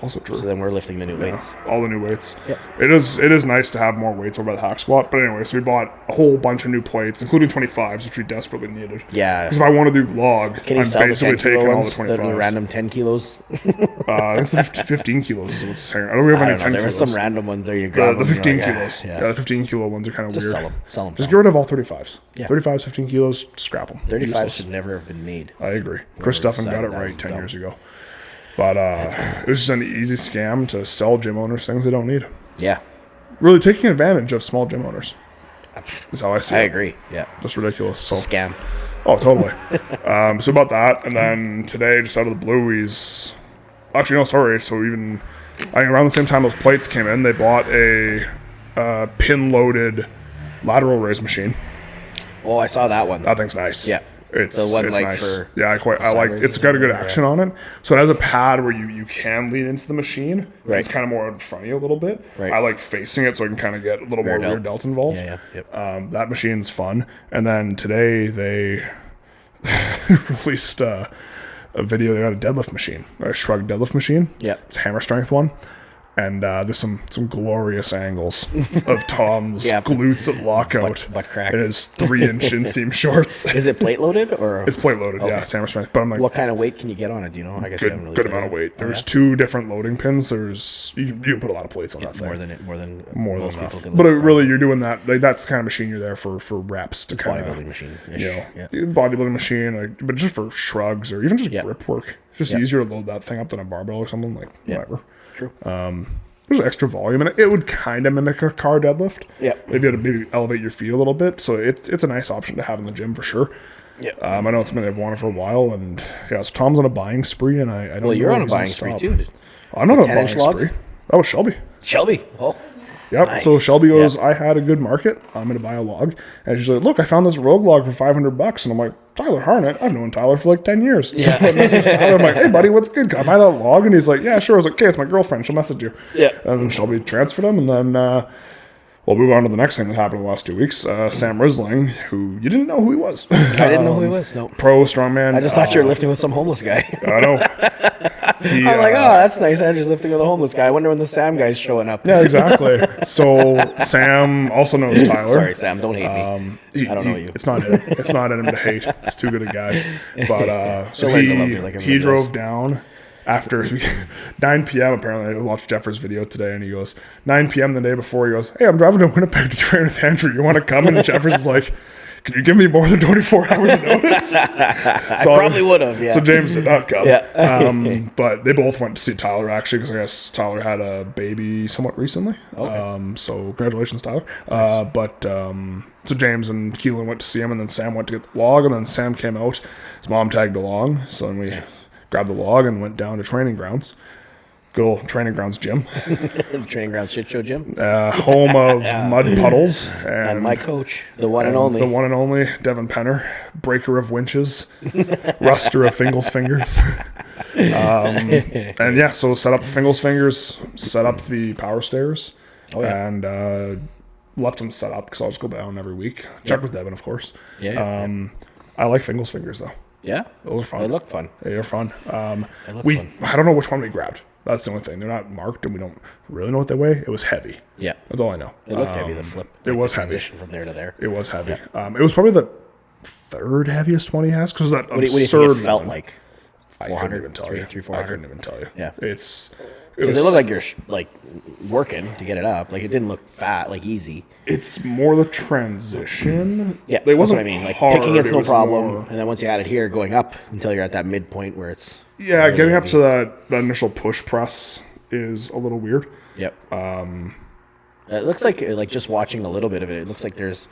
also true. So then we're lifting the new weights. All the new weights. Yep. It is nice to have more weights over by the hack squat. But anyway, so we bought a whole bunch of new plates, inclling 25s, which we desperately needed. Yeah. Because if I want to do log, Can you I'm sell the basically 10 kilo taking all the ones? The 25s. random 10 kilos? It's the 15 kilos is what's saying. I don't have I any don't know. 10 There were kilos. some random ones there. You grab The them, 15 you're like, kilos. Yeah. Yeah, the 15 kilo ones are kind of Just weird. sell them. Sell them. Just get rid of all 35s. Yeah. 35s, 15 kilos, scrap them. 35 should never have been made. I agree. Chris Duffin got it decided that right was 10 dumb. years ago. But it was just an easy scam to sell gym owners things they don't need. Yeah. Really taking advantage of small gym owners is how I see I it. agree. Yeah. That's ridiculous. So, Scam. oh, totally. So about that, and then today, just out of the blue, he's actually no, sorry. So even I think around the same time those plates came in, they bought a pin-loaded lateral raise machine. Oh, I saw that one. That thing's nice. Yeah. It's The one, it's like, nice. for Yeah, I like. sideways It's got a good and- action on it. So it has a pad where you can lean into the machine. Right. It's kind of more in front of you a little bit. Right. I like facing it so I can kind of get a little Rear more rear delt. delt involved. Yeah, yeah. Yep. That machine's fun. And then today they released a video. They got a deadlift machine, or a shrug deadlift machine. Yep. It's a hammer strength one. And there's some glorious angles of Tom's Yeah. glutes at lockout. butt crack. And his 3-inch inseam shorts. Is it plate loaded or It's plate loaded, yeah. It's hammer strength. But I'm like, what kind of weight can you get on it? Do you know? I guess you haven't really good played amount of it. weight. Oh, There's yeah? 2 different loading pins. There's you can put a lot of plates on that thing. more than More most than enough. people can But lift. really, you're doing that. Like that's the kind of machine you're there for reps to kind bodybuilding of machine. you know Yeah. bodybuilding machine, like, but just for shrugs or even just Yeah. grip work. It's just Yeah. easier to load that thing up than a barbell or something like Yeah. whatever. True. there's extra volume, and it would kind of mimic a car deadlift. Yeah. If you had to maybe elevate your feet a little bit, so it's a nice option to have in the gym for sure. Yeah. I know it's something I've wanted for a while, and yeah, so Tom's on a buying spree, and I don't. Well, you're know on if a he's gonna buying spree stop. too. I'm not on a 10-inch buying log? spree. That was Shelby. Shelby. Oh. Yep. Nice. So Shelby goes, Yeah. I had a good market. I'm going to buy a log. And she's like, look, I found this Rogue log for $500. And I'm like, Tyler Harnett? I've known Tyler for like 10 years. Yeah. So I messaged Tyler. I'm like, hey, buddy, what's good? Can I buy that log? And he's like, yeah, sure. I was like, okay, it's my girlfriend. She'll message you. Yeah. And then Shelby transferred him. And then we'll move on to the next thing that happened in the last 2 weeks. Sam Risling, who you didn't know who he was. I didn't know who he was. No. Pro strongman. I just thought you were lifting with some homeless guy. I know. He, I'm like, oh, that's nice. Andrew's lifting with a homeless guy. I wonder when the Sam guy's showing up. Yeah, exactly. So Sam also knows Tyler. Sorry, Sam. Don't hate me. I don't know you. It's not in him to hate. It's too good a guy. But so He'll learn to love you like he everybody drove else. down after 9 p.m. Apparently, I watched Jeffers' video today, and he goes 9 p.m. the day before. He goes, "Hey, I'm driving to Winnipeg to train with Andrew. You want to come?" And Jeffers is like, "Can you give me more than 24 hours notice?" I probably would have. Yeah. So James did not come. Yeah. But they both went to see Tyler actually, because I guess Tyler had a baby somewhat recently. Okay. So congratulations, Tyler. So James and Keelan went to see him, and then Sam went to get the log, and then Sam came out. His mom tagged along, so then we grabbed the log and went down to training grounds. Good old training grounds gym, Training ground shit show gym. home of mud puddles, And my coach, the one and only. the one and only Devin Penner, breaker of winches, ruster of Fingal's fingers. And yeah, so set up Fingal's fingers, set up the power stairs, and left them set up because I'll just go down every week. Check with Devin, of course. Yeah. I like Fingal's fingers though. Yeah. Those are fun. They look fun. They're fun. look We fun. I don't know which one we grabbed. That's the only thing. They're not marked, and we don't really know what they weigh. It was heavy. Yeah. That's all I know. It looked heavy, the flip. It was the heavy. transition from there to there. It was heavy. It was probably the third heaviest one he has, because that What do you absurd think it felt one. like? I couldn't 400, even tell you. 400? I couldn't even tell you. Yeah. It was, Because it looked like you're like working to get it up. Like it didn't look fat, like easy. it's more the transition. Yeah, It that's wasn't what I mean. Like hard, picking it's it no was problem, more- and then once you add it here, going up until you're at that midpoint where it's. yeah, really getting up heavy. to that initial push press is a little weird. Yep. It looks like just watching a little bit of it. It looks like there's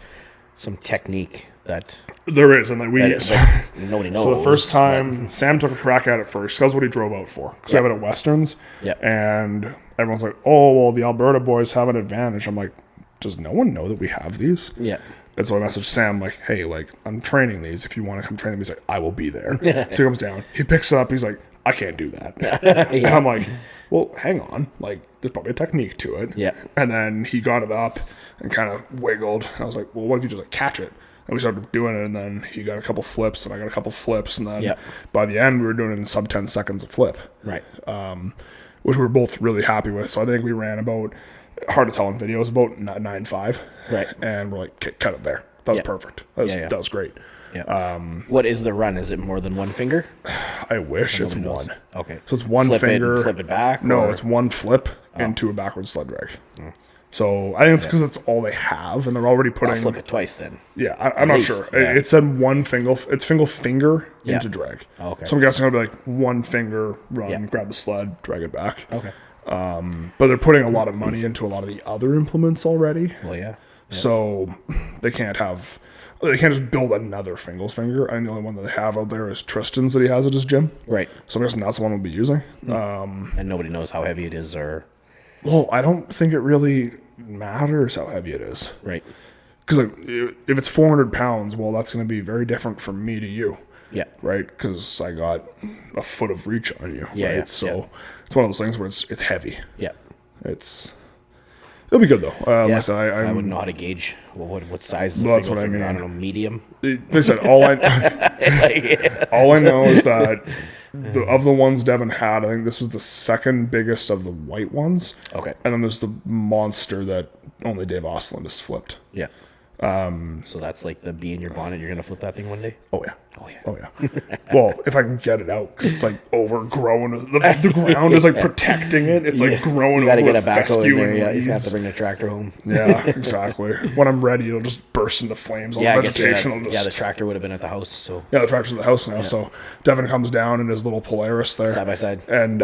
some technique that There is, and then we. like, nobody knows. So the first time Sam took a crack at it first, that's what he drove out for. Because we have it at Westerns, Yep. and everyone's like, "Oh, well, the Alberta boys have an advantage." I'm like, "Does no one know that we have these?" Yeah. And so I messaged Sam like, "Hey, like I'm training these. If you want to come train them," he's like, "I will be there." So he comes down, he picks it up, he's like, "I can't do that." And I'm like, "Well, hang on. Like, there's probably a technique to it." Yeah. And then he got it up and kind of wiggled. I was like, "Well, what if you just like catch it?" And we started doing it, and then he got a couple flips, and I got a couple flips, and then Yep. by the end, we were doing it in sub 10 seconds a flip, Right. which we were both really happy with. So I think we ran about, hard to tell in videos, about 9.5. Right. And we're like, cut it there. That was Yeah. perfect. That was great. Yeah. What is the run? Is it more than one finger? I wish it's Nobody knows. one. Okay. So it's one Flip it and finger. flip it back, No, or- it's one flip into a backward sled drag. So I think it's because it's all they have, and they're already I'll putting. flip it twice then. Yeah, I'm not least, sure. yeah. It said one finger. It's finger Yeah. into drag. Oh, okay. So I'm guessing it'll be like one finger run, Yeah. grab the sled, drag it back. Okay. But they're putting a lot of money into a lot of the other implements already. Well, yeah. So they can't just build another Fingal's finger. And the only one that they have out there is Tristan's that he has at his gym. Right. So I'm guessing that's the one we'll be using. And nobody knows how heavy it is, or Well, I don't think it really matters how heavy it is. right. Because like, if it's 400 pounds, well, that's going to be very different from me to you. Yeah. Right? Because I got a foot of reach on you. Yeah, Right? yeah, So it's one of those things where it's heavy. Yeah. It'll be good though. Like Yeah. I said, I wouldn't know how to gauge what size. Is Well, that's the what I finger. mean. I don't know, medium. They said all I know is that of the ones Devin had, I think this was the second biggest of the white ones. Okay. And then there's the monster that only Dave Ostlund has flipped. Yeah. So that's like the bee in your bonnet. You're gonna flip that thing one day. Oh yeah. Oh Oh yeah. Well, if I can get it out, 'cause it's like overgrown. The ground is like protecting it. It's like growing You got to over get a backhoe in fescue there. and Yeah, he's gonna have to weeds. bring the tractor home. Yeah, exactly. When I'm ready, it'll just burst into flames. All Yeah, the I guess vegetation will just. yeah, the tractor would have been at the house. So Yeah, the tractor's at the house now. So Devin comes down in his little Polaris there. Side by side. And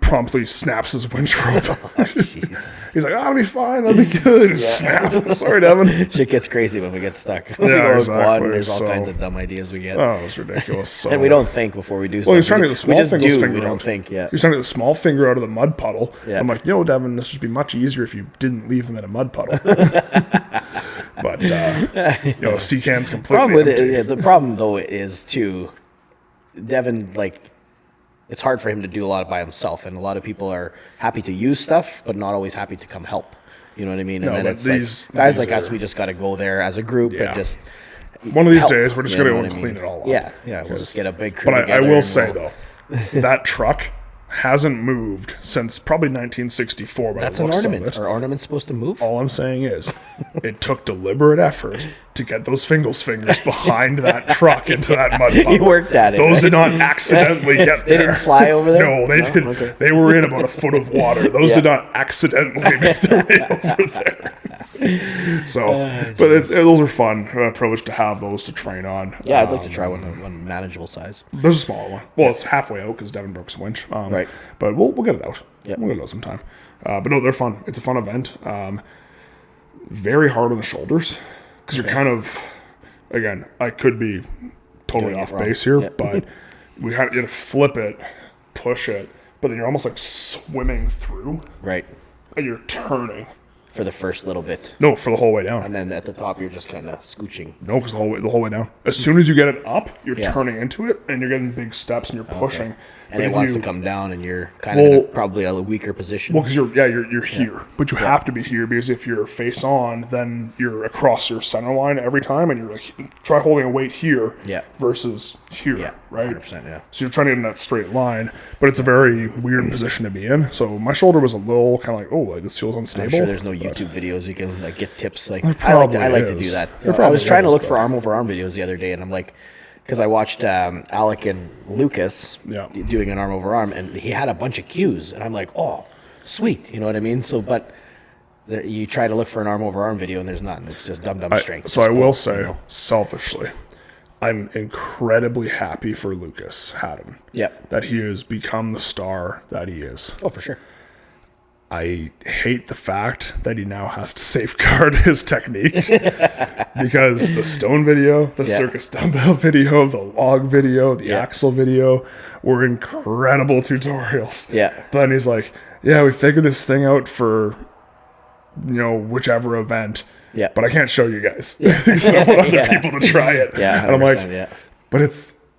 promptly snaps his winch rope. jeez, He's like, "Oh, it'll be fine. That'll be good." Snap. Sorry, Devin. shit gets crazy when we get stuck. We Yeah, go with exactly. quad, and there's all So- kinds of dumb ideas we get, Oh, it's ridiculous. So, and we don't think before we do. Well, he's trying something. to get the small We just finger do. finger We don't out. think. Yeah. He's trying to get the small finger out of the mud puddle. Yeah. I'm like, Devin, this would be much easier if you didn't leave him in a mud puddle. But Seacan's completely Problem with empty. it, yeah, the problem though is too, Devin, like, it's hard for him to do a lot by himself, and a lot of people are happy to use stuff, but not always happy to come help. You know what I mean? And No, then but it's these- like guys these like us, are- we just got to go there as a group Yeah. and just One of these help, days, we're just you going to know go what and I clean mean? it all up. Yeah, we'll just get a big crew But I together will and say, we'll- though, that truck hasn't moved since probably 1964. By that's the an looks of ornament. it. Are ornaments supposed to move? All I'm saying is, it took deliberate effort to get those fingers behind that truck into that mud puddle. You worked at it, Those right? did not accidentally get They there. didn't fly over there? No, they didn't. Okay. They were in about a foot of water. Those Yeah. did not accidentally make their way over there. So, but those are fun. Privileged to have those to train on. Yeah, I'd like to try one manageable size. There's a smaller one. Well, it's halfway out because Devin broke his winch. Right. But we'll get it out. Yeah. We'll get it out sometime. But no, they're fun. It's a fun event. Very hard on the shoulders because you're kind of, again, I could be totally Doing it off wrong. base here, Yeah. but you have to flip it, push it, but then you're almost like swimming through Right. and you're turning. For the first little bit. No, for the whole way down. And then at the top, you're just kind of scooching. No, because the whole way down. As soon as you get it up, you're Yeah. turning into it, and you're getting big steps, and you're pushing. And But it if wants you- to come down, and you're kind of in Well- probably a weaker position. Well, because you're here, but you have to be here because if you're face on, then you're across your center line every time, and you're like try holding a weight here, Yeah. versus here, Yeah, right? 100%, yeah. So you're trying to get in that straight line, but it's a very weird position to be in. So my shoulder was a little kind of like, oh, like this feels unstable. I'm sure there's no but- YouTube videos you can like get tips. Like probably I like to do is. that. There I probably was trying to is, look but- for arm over arm videos the other day, and I'm like, because I watched Alec and Lucas Yeah. doing an arm over arm, and he had a bunch of cues, and I'm like, oh, sweet, you know what I mean? So, but there, you try to look for an arm over arm video, and there's none. It's just dumb strength. So I Just will pull, say, you know? selfishly, I'm incredibly happy for Lucas Haddon. Yep. That he has become the star that he is. Oh, for sure. I hate the fact that he now has to safeguard his technique because the stone video, the Yeah. circus dumbbell video, the log video, the Yeah. axle video were incredible tutorials. Yeah. But then he's like, yeah, we figured this thing out for, whichever event. Yeah. But I can't show you guys. Because I don't want other Yeah. people to try it. Yeah, And I'm like, 100%, yeah. but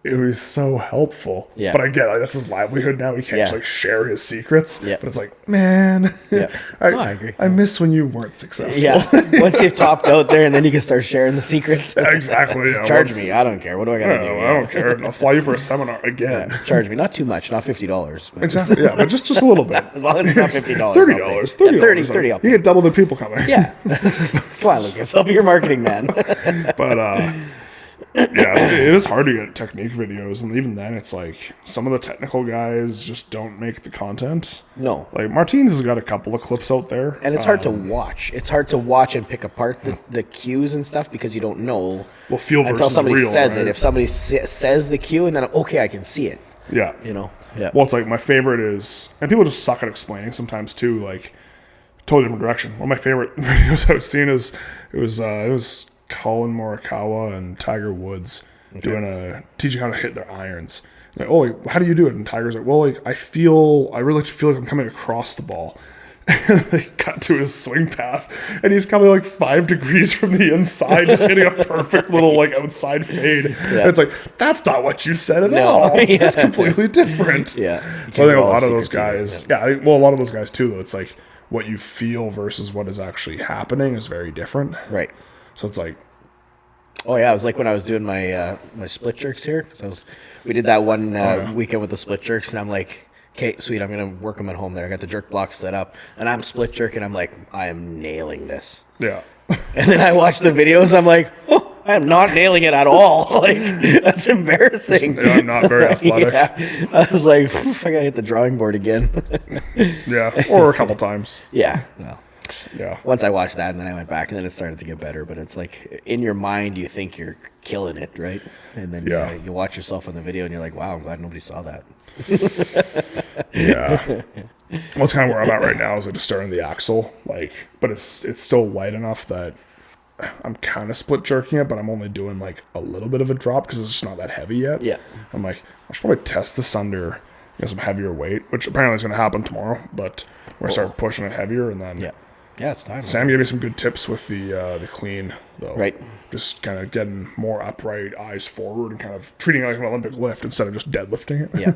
it was so helpful. Yeah. But I get that's his livelihood now. He can't Yeah. just like share his secrets. Yeah. But it's like, man, Yeah. No, I agree. I miss when you weren't successful. Yeah. Once you've topped out there, and then you can start sharing the secrets. Exactly. Yeah. Charge Once- me. I don't care. What do I got to do? I don't care. I'll fly you for a seminar again. Yeah, charge me. Not too much. Not $50. But Exactly. Yeah, but just a little bit. as long as it's not $50. $30. I'll pay. $30. Yeah, 30 I'll You pay. get double the people coming. Yeah. Come on, Lucas. I'll be your marketing man. But yeah, it is hard to get technique videos, and even then, it's like some of the technical guys just don't make the content. No. Like Martins has got a couple of clips out there, And it's hard to watch. It's hard to watch and pick apart the cues and stuff because you don't know Well, feel until versus somebody real, says right? it. If somebody says the cue, and then, okay, I can see it. Yeah. You know? Yeah. Well, it's like my favorite is, and people just suck at explaining sometimes too. Like, totally different direction. One of my favorite videos I've seen is it was Colin Morikawa and Tiger Woods teaching how to hit their irons. Like, oh, like, how do you do it? And Tiger's like, well, like I really like to feel like I'm coming across the ball. And they cut to his swing path, and he's coming like 5 degrees from the inside, just hitting a perfect little like outside fade. And it's like that's not what you said at all. Yeah. That's completely different. Yeah. You So I can't think a do all lot the of those secrets either. guys, a lot of those guys too, though, it's like what you feel versus what is actually happening is very different. Right. So it's like, Oh yeah, it was like when I was doing my my split jerks here. So we did that one weekend with the split jerks, and I'm like, okay, sweet, I'm gonna work them at home. There, I got the jerk blocks set up, and I'm split jerking. I'm like, I am nailing this. yeah, And then I watched the videos. I'm like, oh, I am not nailing it at all. Like, that's embarrassing. I'm not very athletic. Yeah. I was like, I gotta hit the drawing board again. Yeah, or a couple times. Yeah. Well, Yeah. once I watched that, and then I went back, and then it started to get better. But it's like, in your mind, you think you're killing it, right? And then Yeah. you watch yourself on the video, and you're like, wow, I'm glad nobody saw that. Yeah. Well, it's kind of where I'm at right now is I just starting the axle, like, but it's still light enough that I'm kind of split jerking it, but I'm only doing like a little bit of a drop because it's just not that heavy yet. Yeah. I'm like, I should probably test this under some heavier weight, which apparently is going to happen tomorrow, but we're going to start pushing it heavier, and then Yeah. Yeah, it's time. Sam gave me some good tips with the clean, though. Right. Just kind of getting more upright, eyes forward, and kind of treating it like an Olympic lift instead of just deadlifting it. Yeah.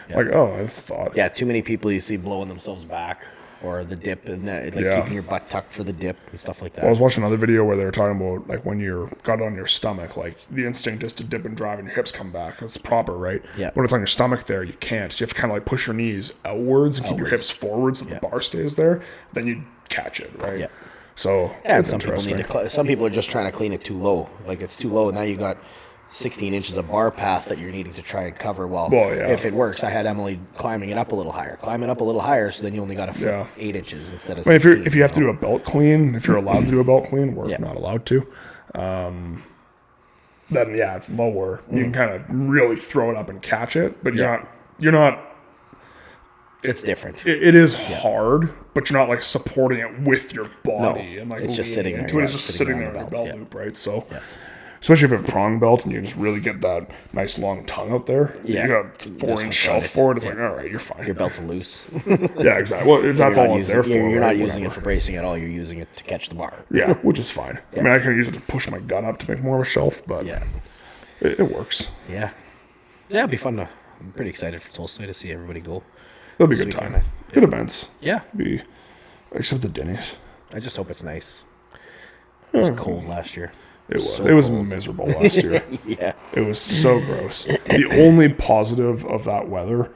Yeah. Like, oh, that's a thought. Yeah, too many people you see blowing themselves back, or the dip, and that, like Yeah. keeping your butt tucked for the dip and stuff like that. Well, I was watching another video where they were talking about like when you're got it on your stomach, like the instinct is to dip and drive and your hips come back. That's proper, right? Yeah. When it's on your stomach there, you can't. So you have to kind of like push your knees outwards and keep your hips forward so the bar stays there. Then you catch it, right? Yeah. So Yeah, and it's some people interesting. need to. Some people are just trying to clean it too low. Like it's too low. Now you got 16 inches of bar path that you're needing to try and cover. Well, yeah. if it works, I had Emily climbing it up a little higher. Climb it up a little higher, so then you only got to flip 8 inches instead of. I mean, 16, if you have to do a belt clean, if you're allowed to do a belt clean, we're Yeah. not allowed to. Then yeah, it's lower. You can kind of really throw it up and catch it, but you're not. It's different. It is hard, but you're not like supporting it with your body No, and like it's just sitting leaning there, into it. It's yeah, just sitting sitting there there on in the your belt, belt yeah. loop, right? So, Yeah. especially if you have a prong belt and you just really get that nice long tongue out there. Yeah. You got a Just 4-inch hook shelf on it. for it. It's Yeah. like, all right, you're fine. Your belt's loose. Yeah, exactly. Well, if that's You're all not it's using- there for. You're not right, using it whatever. for bracing at all. You're using it to catch the bar. Yeah, which is fine. I mean, I can use it to push my gun up to make more of a shelf, but Yeah. it works. Yeah. Yeah, it'd be fun to. I'm pretty excited for Tolstoy to see everybody go. It'll be a This good time. weekend, Good events. Yeah. Except the Denny's. I just hope it's nice. It was cold last year. It was. So It was cold. miserable last year. Yeah. It was so gross. The only positive of that weather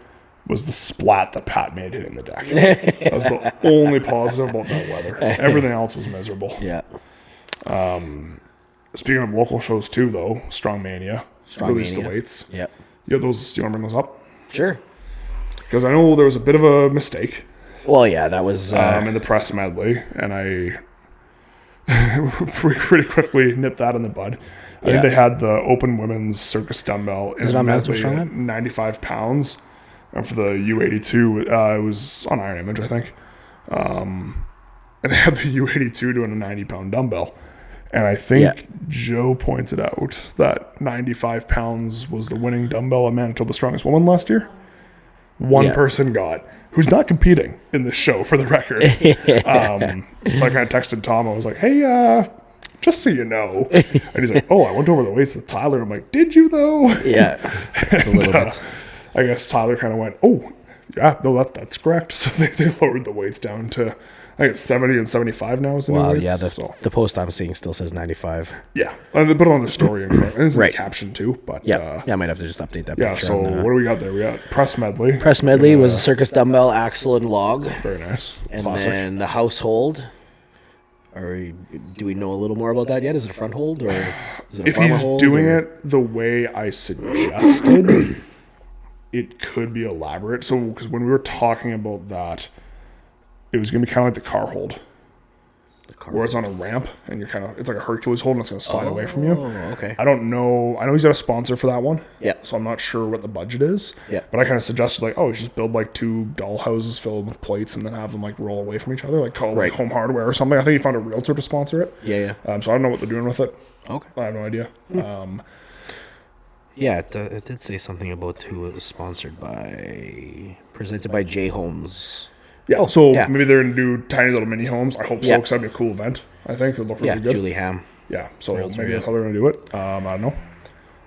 was the splat that Pat made hitting the deck. That was the only positive about that weather. Everything else was miserable. Yeah. Speaking of local shows too, though, Strong Mania released the Strongmania. weights. Yep. You have those? You want to bring those up? Sure. Because I know there was a bit of a mistake Well, yeah, that was. in the press medley, and I pretty quickly nipped that in the bud. I think Yeah. they had the open women's circus dumbbell in it on Manitoba medley at Strongman? 95 pounds. And for the U82, it was on Iron Image, I think. And they had the U82 doing a 90-pound dumbbell. And I think Yeah. Joe pointed out that 95 pounds was the winning dumbbell at Manitoba Strongest Woman last year. One Yeah. person got, who's not competing in this show, for the record. So I kind of texted Tom. I was like, hey, just so you know. And he's like, oh, I went over the weights with Tyler. I'm like, did you, though? yeah. It's a little bit. I guess Tyler kind of went, oh, yeah, no, that's correct. So they lowered the weights down to, I think it's 70 and 75 now is the new Wow, weights. yeah, So, the post I'm seeing still says 95. yeah. And they put it on their story and it's in Right. the caption too. But Yeah. Yeah, I might have to just update that yeah, picture. so on the what do we got there? We got press medley. press medley was a circus dumbbell, axle, and log. Very nice. And Classic. then the household. Do we know a little more about that yet? Is it a front hold or is it a If farmer he's hold? doing or- it the way I suggested, it could be elaborate. So, because when we were talking about that, it was going to be kind of like the car hold, where it's on a ramp and you're kind of, it's like a Hercules hold and it's going to slide away from you. Oh, okay. I don't know. I know he's got a sponsor for that one. Yeah. So I'm not sure what the budget is. Yeah. But I kind of suggested like, oh, just build like 2 doll houses filled with plates and then have them like roll away from each other, like call it Right. like Home Hardware or something. I think he found a realtor to sponsor it. Yeah, yeah. So I don't know what they're doing with it. Okay. I have no idea. Yeah, it did say something about who it was presented by J Homes. Yeah. So yeah. maybe they're gonna do tiny little mini homes. I hope so Yeah. because that'd be a cool event. I think it'd look Yeah, really good. Julie Ham. Yeah. So Realtor, maybe yeah. that's how they're gonna do it. I don't know.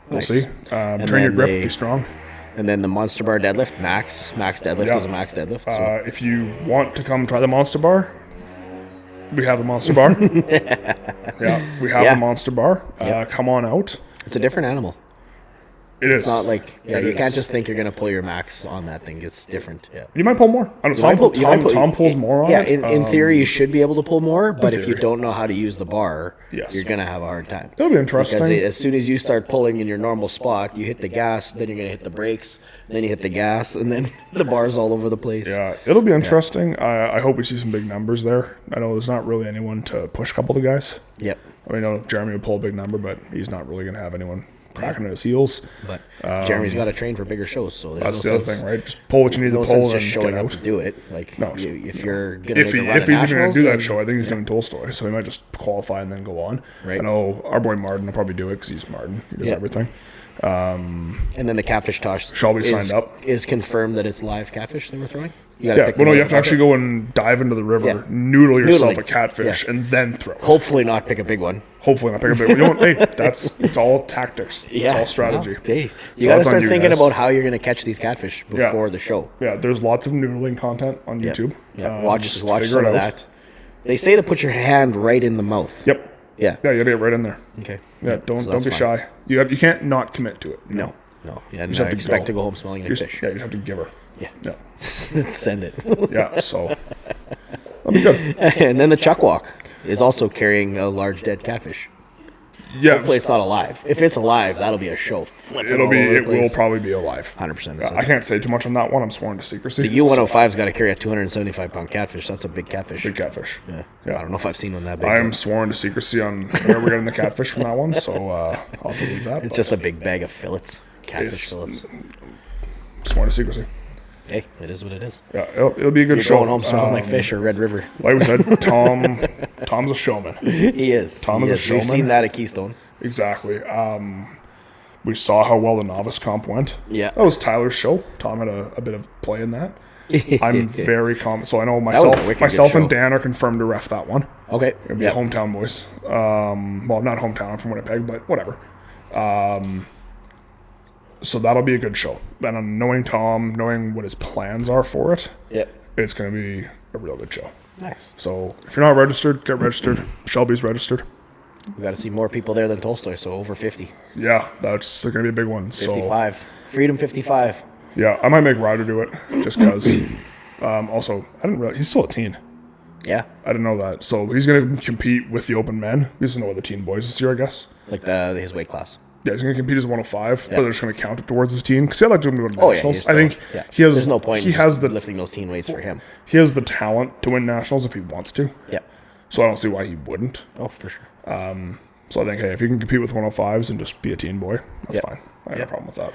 We'll Nice. see. Train your then grip. they- Be strong. And then the Monster Bar deadlift, max deadlift Yeah. is a max deadlift. So. If you want to come try the Monster Bar, we have the Monster Bar. Yeah, we have Yeah. the Monster Bar. Yep. Come on out. It's a different animal. It is. It's not like It you is. can't just think you're gonna pull your max on that thing. It's different. Yeah. You might pull more. I don't know. Tom pulls more on yeah, it. in theory, you should be able to pull more, but if you theory. don't know how to use the bar, Yes. you're gonna have a hard time. That'll be interesting. Because as soon as you start pulling in your normal spot, you hit the gas, then you're gonna hit the brakes, then you hit the gas, and then the bar's all over the place. Yeah, it'll be interesting. I hope we see some big numbers there. I know there's not really anyone to push a couple of the guys. Yep. I mean, I know Jeremy would pull a big number, but he's not really going to have anyone cracking at his heels. But Jeremy's got to train for bigger shows, so there's That's no the other sense. thing, right? Just pull what you need No to sense pull just and showing get up out. to do it. Like, No, if you're gonna If make a run he's at even going to nationals, do that then- show, I think he's doing Tolstoy, so he might just qualify and then go on. Right. I know our boy Martin will probably do it because he's Martin. He does Yeah. everything. And then the catfish toss Shelby signed up. is confirmed that it's live catfish they were throwing. You gotta Yeah, pick well, no, them you up have to actually go and dive into the river, Yeah. noodle yourself Noodling. a catfish, Yeah. and then throw it. Hopefully not pick a big one. Hopefully not pick a big one. You know what? Hey, it's all tactics. It's all strategy. Okay. So You got to that's on start you thinking guys. about how you're going to catch these catfish before the show. Yeah, there's lots of noodling content on Yeah. YouTube. Yeah. Just Watch figure some it of out. that. They say to put your hand right in the mouth. Yep. Yeah. Yeah, you gotta get right in there. Okay. Yeah, don't So don't that's be fine. shy. You can't not commit to it. No. Yeah, and have to expect go. to go home smelling like You just, fish. yeah, you just have to give her. Yeah. Yeah, Send it. yeah. So that'll be good. And then the chuck walk is also carrying a large dead catfish. Yeah, Hopefully it's not alive. If it's alive, that'll be a show. Flipping it'll all be. over the It will place. probably be alive. 100%. Yeah, I can't say too much on that one. I'm sworn to secrecy. The U105's got to carry a 275-pound catfish. That's a big catfish. Big catfish. Yeah. Yeah. I don't know if I've seen one that big. I am sworn to secrecy on where we're getting the catfish from that one, so I'll have to leave that. It's but just a big bag of fillets. Catfish It's- fillets. sworn to secrecy. Hey, it is what it is. Yeah, it'll be a good You're show. going home smelling like fish or Red River. Like we said, Tom's a showman. He is. Tom He is a We've showman. seen that at Keystone. Exactly. We saw how well the novice comp went. Yeah. That was Tyler's show. Tom had a bit of play in that. I'm very confident. So I know was a myself wicked myself good and show. Dan are confirmed to ref that one. Okay. It'll be Yeah. hometown boys. Well, not hometown. I'm from Winnipeg, but whatever. So that'll be a good show. And knowing Tom, knowing what his plans are for it, Yep. it's going to be a real good show. Nice. So if you're not registered, get registered. Shelby's registered. We got to see more people there than Tolstoy, so over 50. Yeah, that's going to be a big one. So 55. Freedom 55. yeah, I might make Ryder do it just because. Also, I didn't realize he's still a teen. Yeah. I didn't know that. So he's going to compete with the open men. He doesn't know what the teen boys this year, I guess. Like his weight class. Yeah, he's going to compete as 105, Yeah. but they're just going to count it towards his team. Because I'd like to go to Oh, yeah. nationals. he's I think still- yeah. he has. There's no point He in has the lifting those teen weights for him. he has the talent to win nationals if he wants to. Yeah. So I don't see why he wouldn't. Oh, for sure. So I think, hey, if you can compete with 105s and just be a teen boy, that's Yep. fine. I have Yep. no problem with that.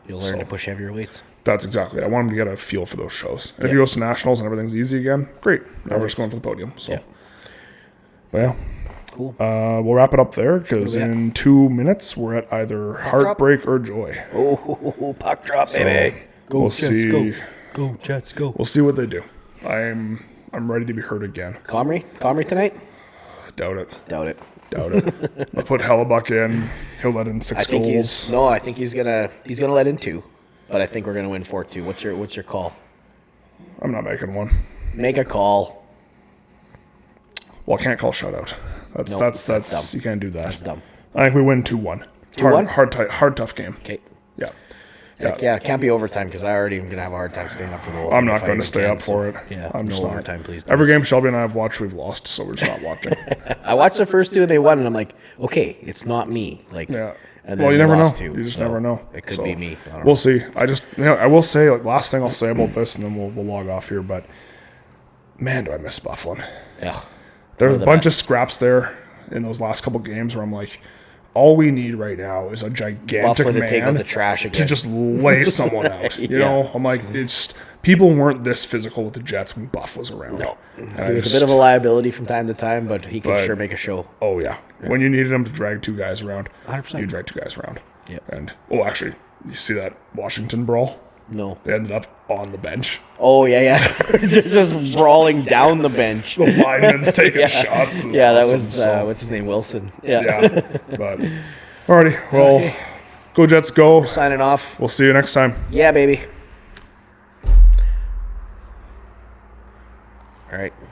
You'll learn to push heavier weights. That's exactly it. I want him to get a feel for those shows. And if he goes to nationals and everything's easy again, great. Now we're just going for the podium. So, Yeah. but yeah. Cool. We'll wrap it up there because we at? in 2 minutes we're at either heartbreak or joy. Oh, puck drop, baby. Go, we'll Jets, see. go. Go, Jets, go. We'll see what they do. I'm ready to be hurt again. Comrie tonight? I doubt it. Doubt it. Doubt it. I'll put Hellebuck in. He'll let in 6 I think goals. I think he's gonna let in 2, but I think we're gonna win 4-2. What's your call? I'm not making one. Make a call. Well, I can't call shutout. That's Nope, that's that's dumb. you can't do that. That's dumb. I think we win 2-1. 2-1? Hard tough game. Okay. Yeah. Yeah, it can't be overtime because I already am gonna have a hard time staying up for the whole. I'm thing not if I going to even stay can, up for it. Yeah, I'm no just not. overtime, please. Every please. game Shelby and I have watched, we've lost, so we're just not watching. I watched the first 2 and they won, and I'm like, okay, it's not me. Like, Yeah. And Well, then you they never know. lost 2, You just so never know. It could So, be me. I don't We'll know. see. I will say, like, last thing I'll say about this, and then we'll log off here. But man, do I miss Buffalo. Yeah. There's a the bunch of best. scraps there in those last couple games where I'm like, all we need right now is a gigantic Buffalo to man take out the trash to again. just lay someone out. You Yeah. know, I'm like, it's people weren't this physical with the Jets when Buff was around. No. And I He was a just- bit of a liability from time to time, but he could But- sure make a show. Oh yeah. When you needed him to drag 2 guys around, 100%. you drag 2 guys around. Yep. And actually, you see that Washington brawl? No. They ended up on the bench. Oh yeah. They're just brawling down the bench. The lineman's taking shots. It Yeah, that awesome. was So, what's his name, Wilson. Yeah. yeah. But alrighty, well, Okay. go Jets, go. Signing off. We'll see you next time. Yeah, baby. All right.